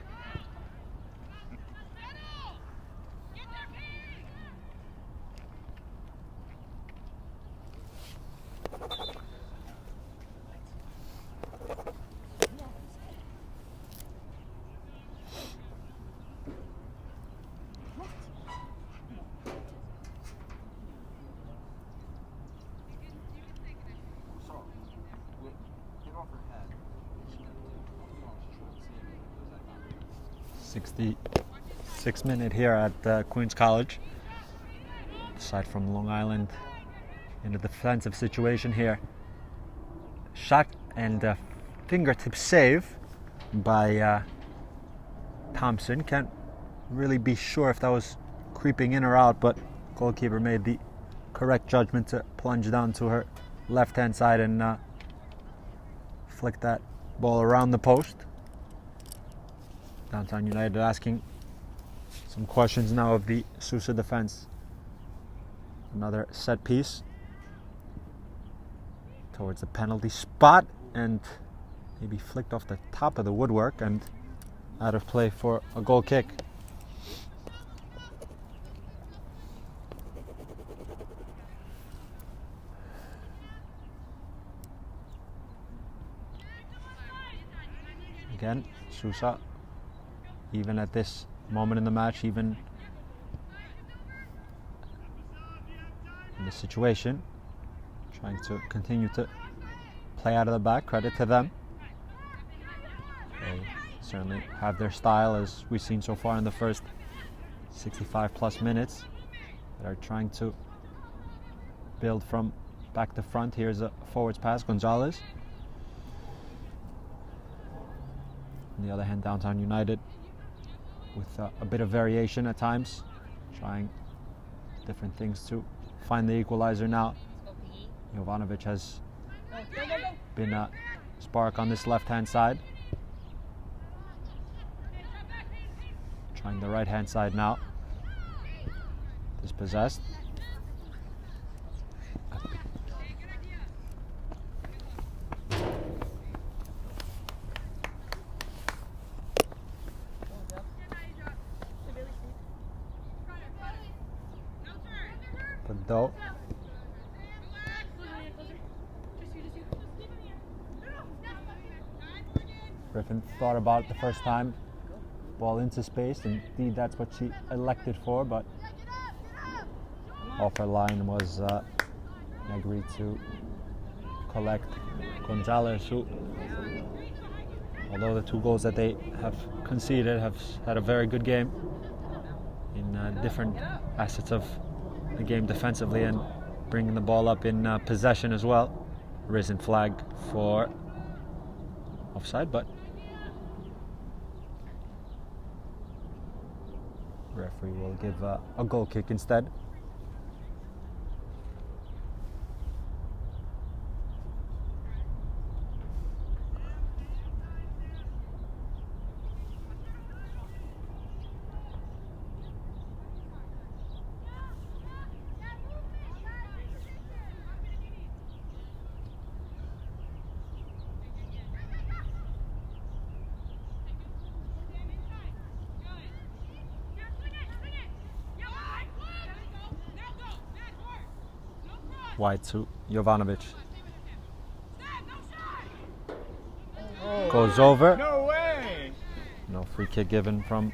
Minute here at Queen's College. Aside from Long Island in a defensive situation here. Shot and fingertip save by Thompson. Can't really be sure if that was creeping in or out, but goalkeeper made the correct judgment to plunge down to her left-hand side and flick that ball around the post. Downtown United asking some questions now of the SUSA defense. Another set piece towards the penalty spot and maybe flicked off the top of the woodwork and out of play for a goal kick. Again, SUSA, even at this moment in the match, even in the situation, trying to continue to play out of the back. Credit to them. They certainly have their style, as we've seen so far in the first 65 plus minutes. They are trying to build from back to front. Here's a forwards pass, Gonzalez. On the other hand, Downtown United with a bit of variation at times, trying different things to find the equalizer now. Jovanovic has been a spark on this left-hand side. Trying the right-hand side now. Dispossessed. Though Griffin thought about it the first time, ball into space, and indeed that's what she elected for, but off her line was agreed to collect Gonzalez, who, although the 2 goals that they have conceded, have had a very good game in different facets of the game defensively and bringing the ball up in possession as well. Risen flag for offside, but referee will give a goal kick instead. Wide to Jovanovic. Goes over. No way! No free kick given from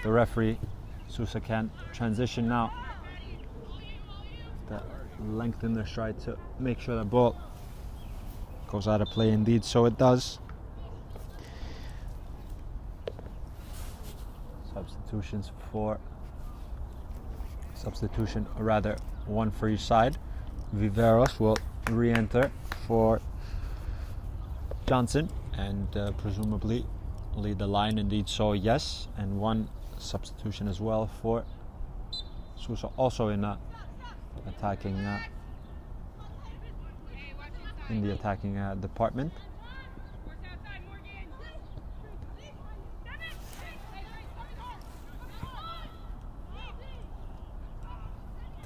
the referee. SUSA can transition now. Lengthen their stride to make sure the ball goes out of play. Indeed, so it does. Substitution, rather, one for each side. Viveros will re-enter for Johnson and presumably lead the line. Indeed, so yes, and one substitution as well for SUSA, also in attacking in the attacking department.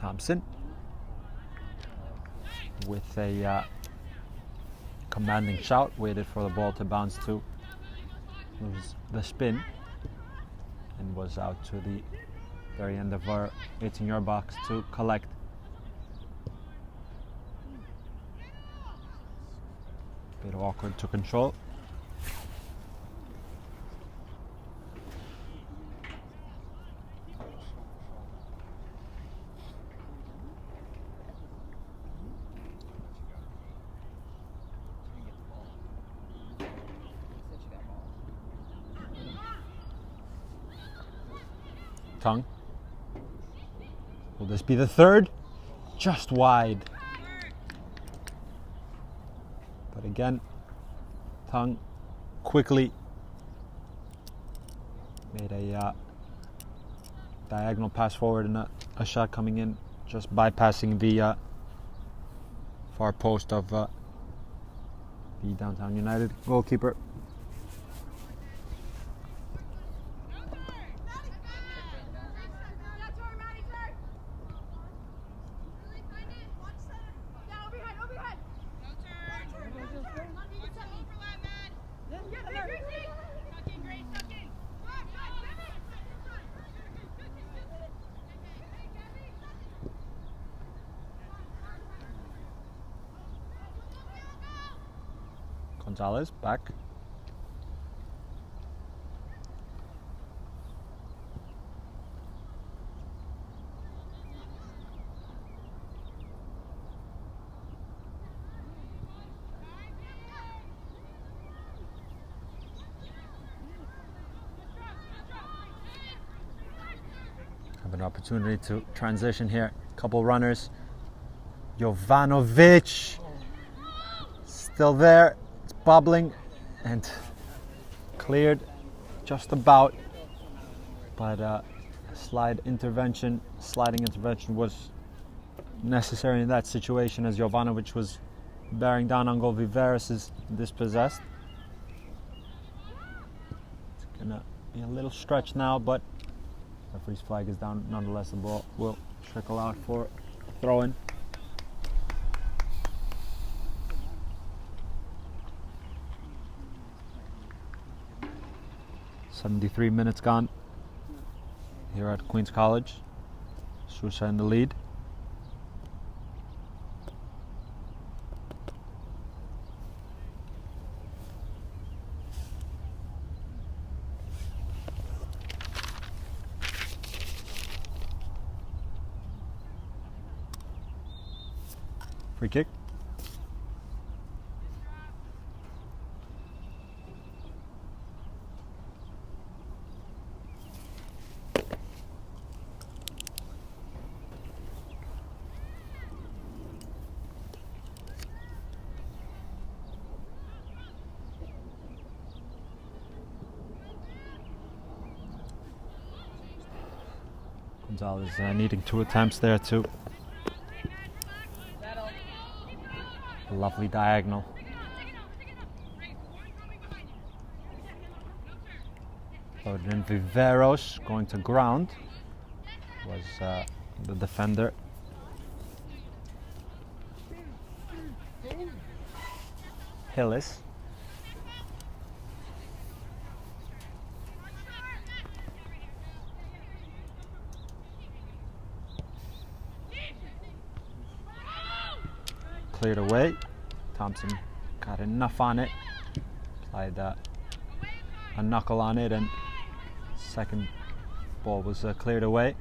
Thompson with a commanding shout, waited for the ball to bounce to the spin, and was out to the very end of our 18-yard box to collect. Bit awkward to control. Tongue. Will this be the third? Just wide. But again, Tongue quickly made a diagonal pass forward and a shot coming in, just bypassing the far post of the Downtown United goalkeeper. Gonzalez back. Have an opportunity to transition here. Couple runners. Jovanovic still there. It's bubbling and cleared just about. But sliding intervention was necessary in that situation, as Jovanovic was bearing down on goal. Viveros is dispossessed. It's gonna be a little stretch now, but referee's flag is down. Nonetheless, the ball will trickle out for throw-in. .73 minutes gone here at Queen's College. SUSA in the lead. Free kick. Gonzalez needing 2 attempts there too. A lovely diagonal. Loaded in. Viveros going to ground was the defender. Hillis. Cleared away. Thompson got enough on it. Applied a knuckle on it, and second ball was cleared away.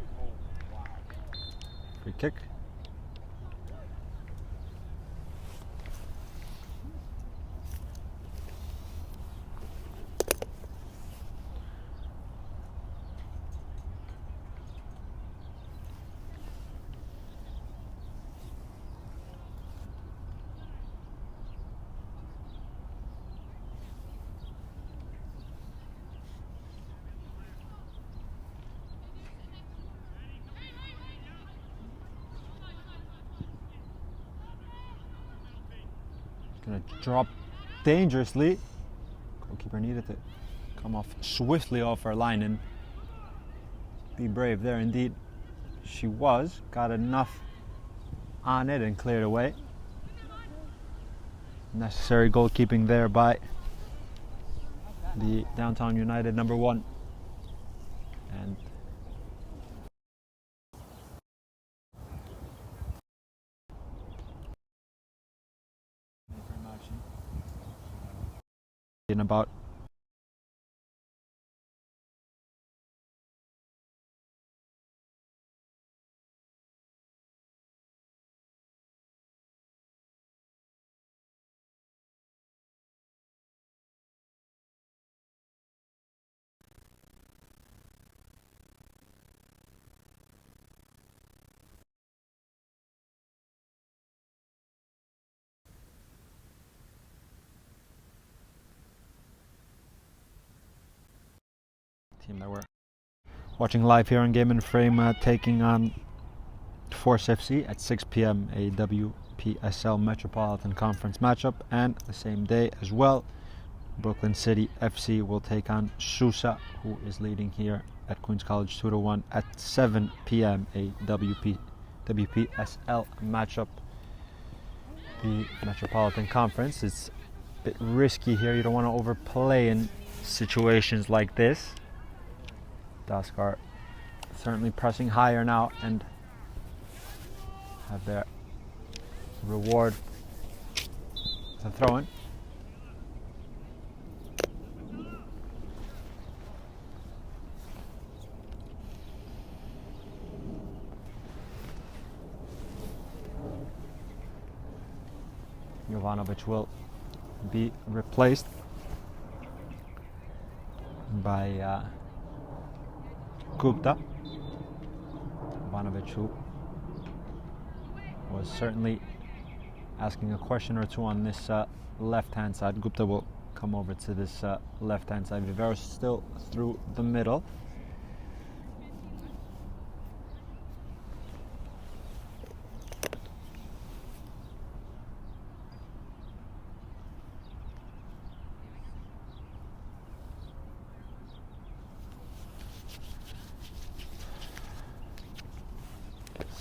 Free kick. Gonna drop dangerously. Goalkeeper needed to come off swiftly off our line and be brave there indeed. she got enough on it and cleared away. Necessary goalkeeping there by the Downtown United number 1. And in about team that we're watching live here on Game and Frame, taking on Force FC at 6 p.m. a WPSL Metropolitan Conference matchup, and the same day as well, Brooklyn City FC will take on SUSA, who is leading here at Queens College 2-1 at 7 p.m. a WPSL matchup. The Metropolitan Conference is a bit risky here. You don't want to overplay in situations like this. Daskar certainly pressing higher now and have their reward. The throw-in. Jovanovic will be replaced by Gupta. Jovanovic, who was certainly asking a question or two on this left-hand side. Gupta will come over to this left-hand side. Viveros still through the middle.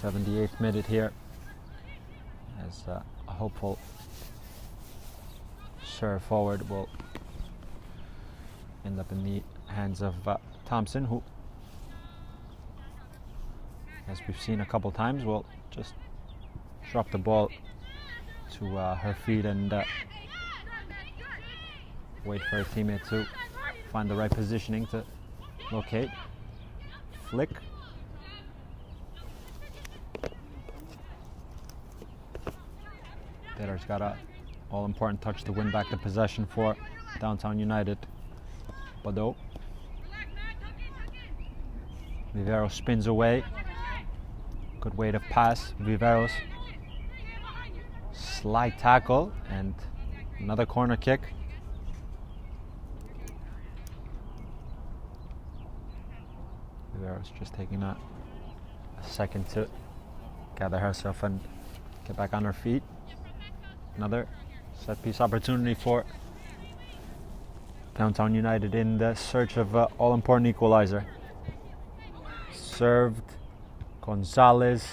'78th minute here, as a hopeful serve forward will end up in the hands of Thompson, who, as we've seen a couple times, will just drop the ball to her feet and wait for her teammate to find the right positioning to locate. Flick. Taylor's got a all-important touch to win back the possession for Downtown United. Bado. Viveros spins away. Good way to pass. Viveros. Slide tackle and another corner kick. Viveros just taking a second to gather herself and get back on her feet. Another set piece opportunity for Downtown United in the search of all-important equalizer. Served. Gonzalez.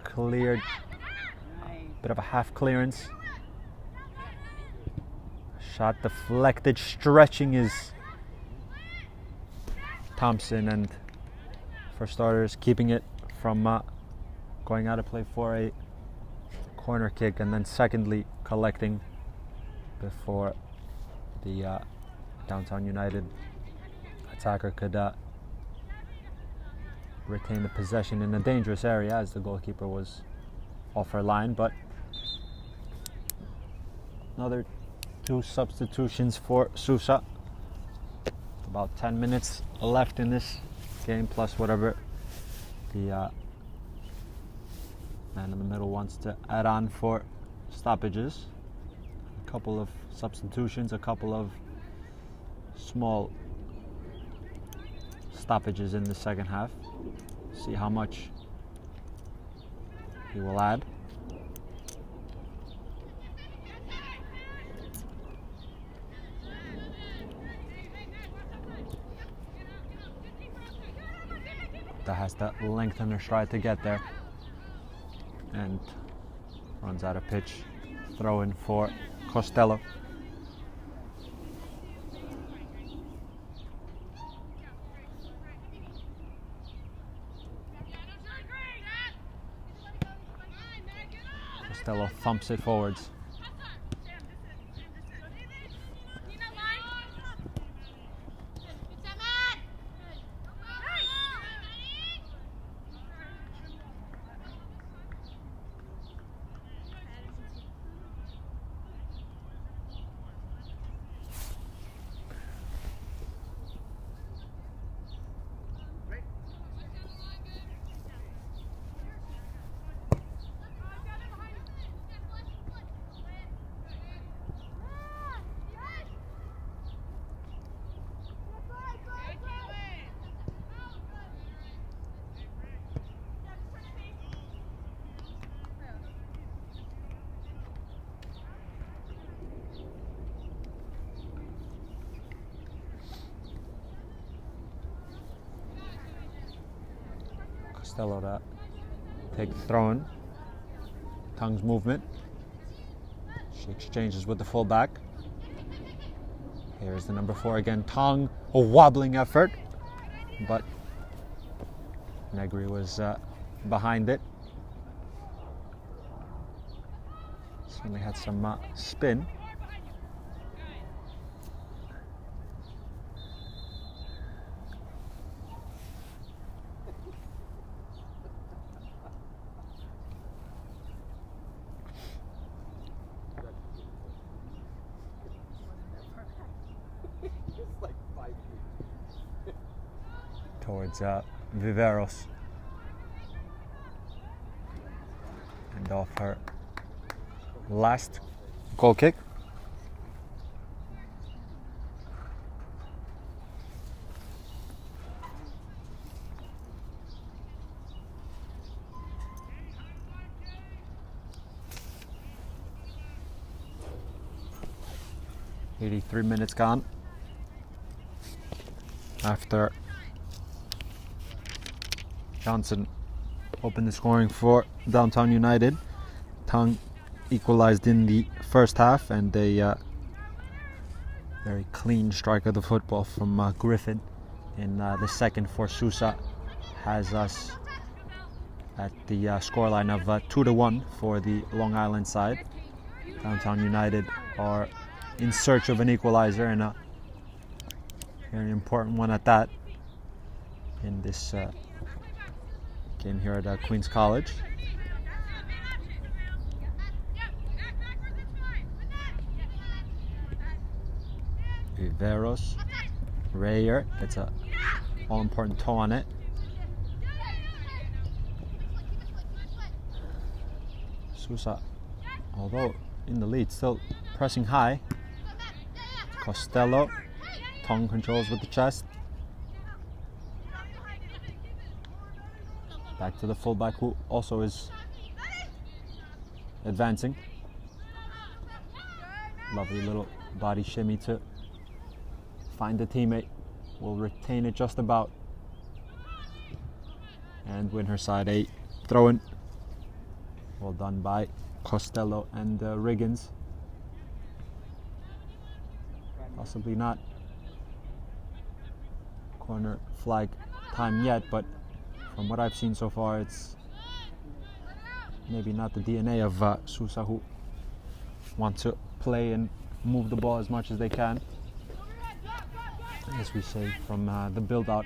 Cleared. Bit of a half clearance. Shot deflected. Stretching is Thompson, and for starters, keeping it from going out of play for a corner kick, and then secondly collecting before the Downtown United attacker could retain the possession in a dangerous area, as the goalkeeper was off her line. But another 2 substitutions for SUSA. About 10 minutes left in this game, plus whatever the man in the middle wants to add on for stoppages. A couple of substitutions, a couple of small stoppages in the second half. See how much he will add. Marta has to lengthen her stride to get there. And runs out of pitch. Throw in for Costello. Costello thumps it forwards. Costello to take the throw in. Tung's movement. She exchanges with the fullback. Here's the number 4 again. Tung, a wobbling effort, but Negri was behind it. Certainly had some spin. Towards Viveros, and off her last goal kick. "83 minutes gone after Johnson opened the scoring for Downtown United. Tung equalized in the first half, and a very clean strike of the football from Griffin in the second for SUSA has us at the scoreline of 2-1 for the Long Island side. Downtown United are in search of an equalizer, and a very important one at that in this game here at Queens College. Viveros, Rayer gets a all-important toe on it. SUSA, although in the lead, still pressing high. Costello, Tung controls with the chest. Back to the fullback, who also is advancing. Lovely little body shimmy to find the teammate. Will retain it just about and win her side a throw-in. Well done by Costello and Riggins. Possibly not corner flag time yet, but from what I've seen so far, it's maybe not the DNA of SUSA, who want to play and move the ball as much as they can. As we say, from the build-out,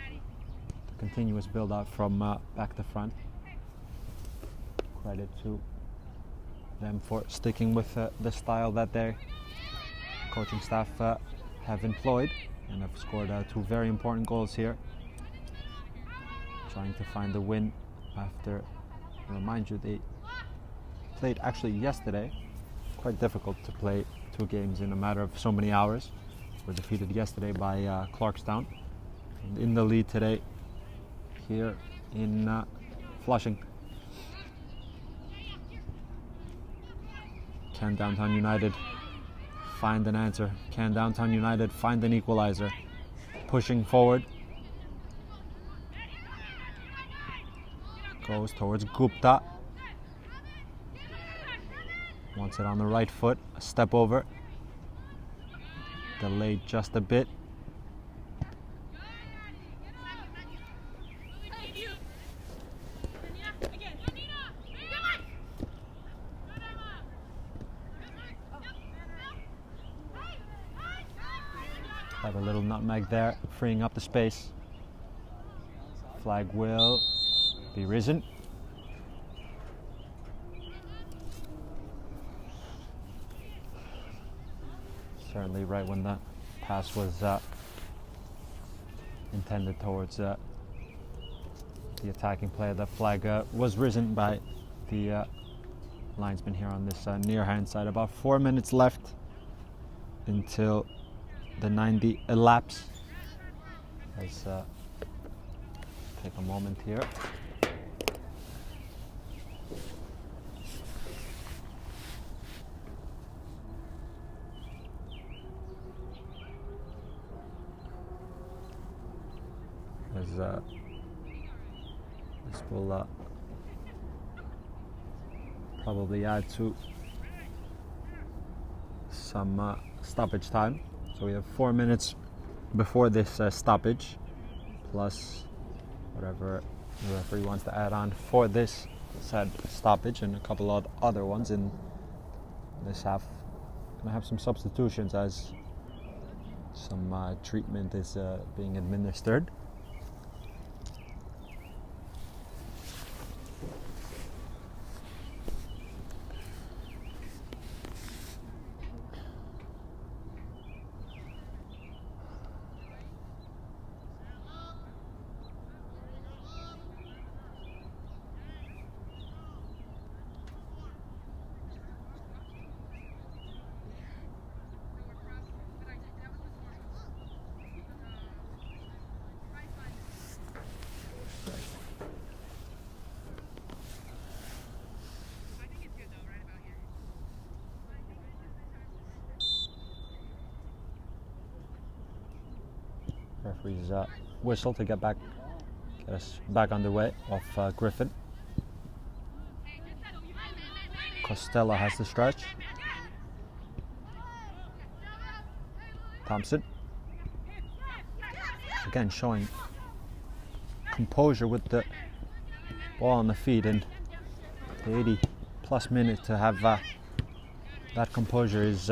the continuous build-out from back to front. Credit to them for sticking with the style that their coaching staff have employed, and have scored 2 very important goals here. Trying to find the win after, I remind you, they played actually yesterday. Quite difficult to play 2 games in a matter of so many hours. Were defeated yesterday by Clarkstown, and in the lead today here in Flushing. Can Downtown United find an answer? Can Downtown United find an equalizer? Pushing forward. Goes towards Gupta. Wants it on the right foot. A step over. Delayed just a bit. Have a little nutmeg there, freeing up the space. Flag will be risen. Certainly right when the pass was intended towards the attacking player, the flag was risen by the linesman here on this near hand side. About 4 minutes left until the 90 elapse. Let's take a moment here. As this will probably add to some stoppage time. So we have 4 minutes before this stoppage, plus whatever the referee wants to add on for this said stoppage, and a couple of other ones in this half. Gonna have some substitutions as some treatment is being administered. Referee's whistle to get us back underway off Griffin. Costello has the stretch. Thompson. Again showing composure with the ball on the feet, and the 80 plus minute to have that composure is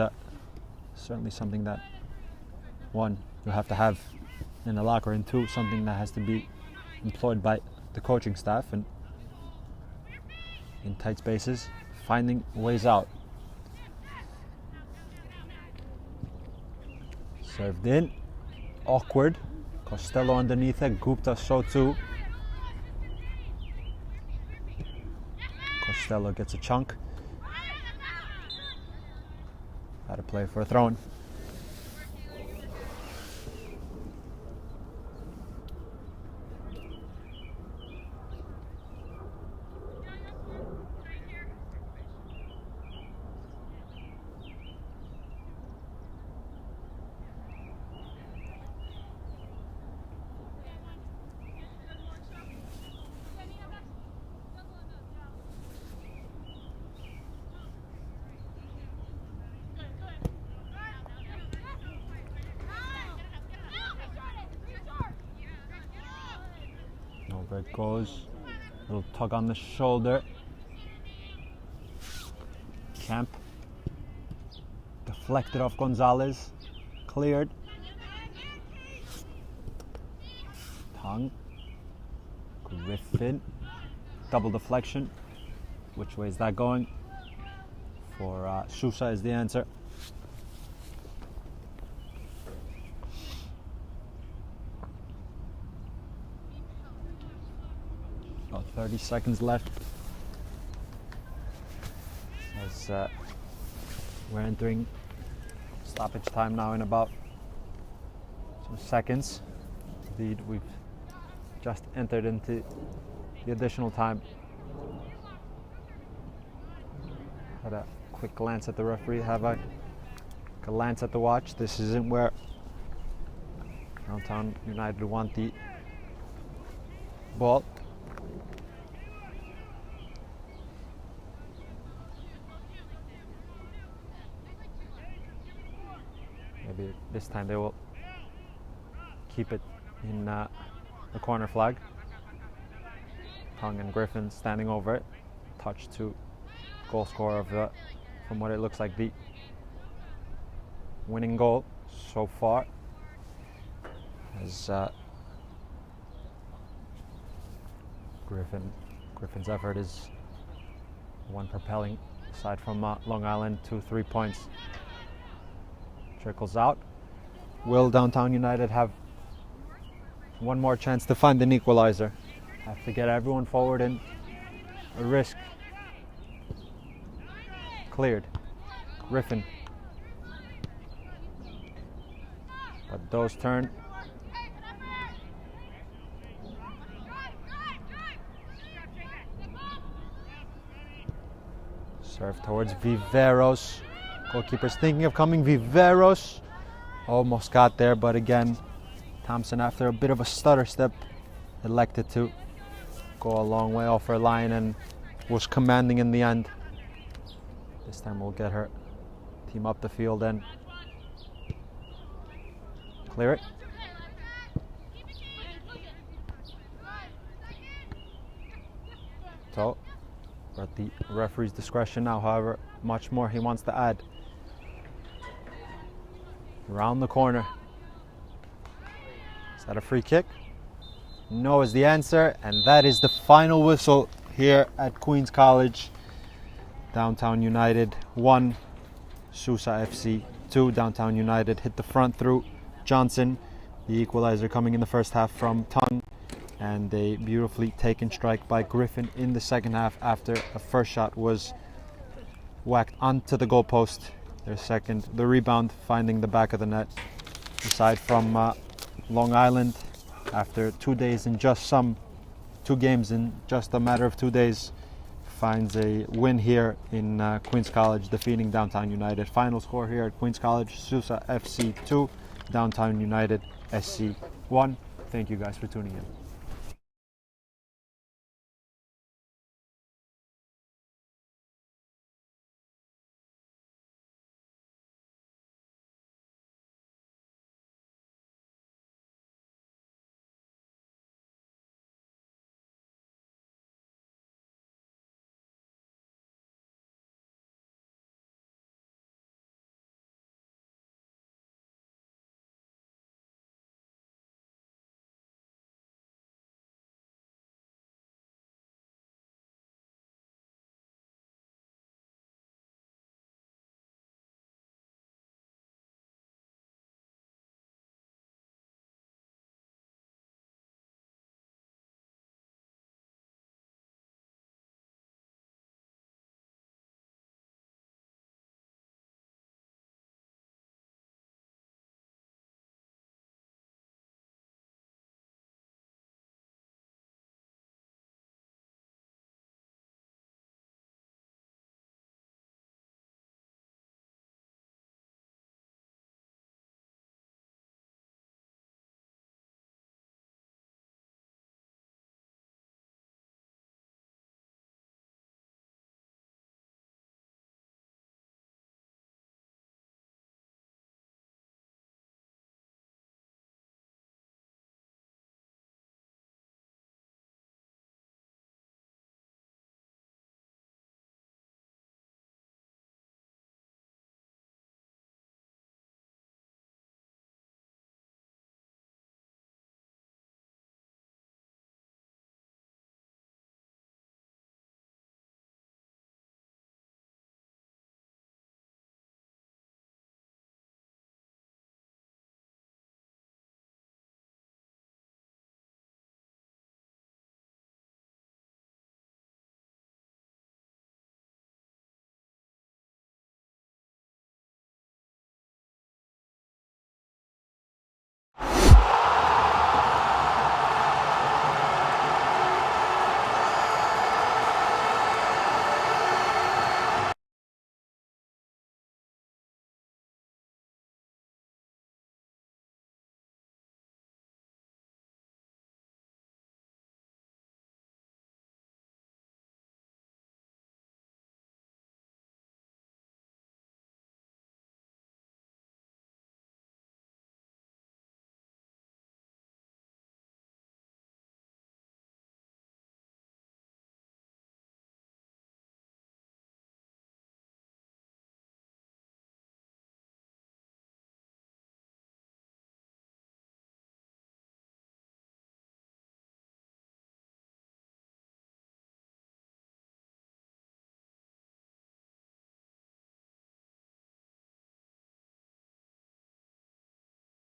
certainly something that, one, you have to have in the locker, and two, something that has to be employed by the coaching staff, and in tight spaces, finding ways out. Served in, awkward. Costello underneath it, Gupta so too. Costello gets a chunk. Had to play for a throw-in. Over it goes. Little tug on the shoulder. Kemp. Deflected off Gonzalez. Cleared. Tongue. Griffin. Double deflection. Which way is that going? For SUSA is the answer. About 30 seconds left as we're entering stoppage time now in about some seconds. Indeed, we've just entered into the additional time. Had a quick glance at the referee, have a glance at the watch. This isn't where Downtown United want the ball. Maybe this time they will keep it in the corner flag. Tongue and Griffin standing over it. Touch to goal scorer of the, from what it looks like, the winning goal so far. As Griffin's effort is one propelling aside from Long Island to 3 points. Trickles out. Will Downtown United have one more chance to find an equalizer? Have to get everyone forward and a risk. Cleared. Griffin. But those turn. Serve towards Viveros. Goalkeeper's thinking of coming. Viveros almost got there, but again, Thompson, after a bit of a stutter step, elected to go a long way off her line and was commanding in the end. This time we'll get her team up the field and clear it. So, we're at the referee's discretion now, however much more he wants to add. Around the corner. Is that a free kick? No is the answer, and that is the final whistle here at Queen's College. Downtown United 1, SUSA FC 2. Downtown United hit the front through Johnson. The equalizer coming in the first half from Tongue, and a beautifully taken strike by Griffin in the second half after a first shot was whacked onto the goalpost. Their second, the rebound finding the back of the net. Aside from Long Island, after 2 days in just 2 games in just a matter of 2 days, finds a win here in Queen's College, defeating Downtown United. Final score here at Queen's College: SUSA FC 2, Downtown United SC 1. Thank you guys for tuning in.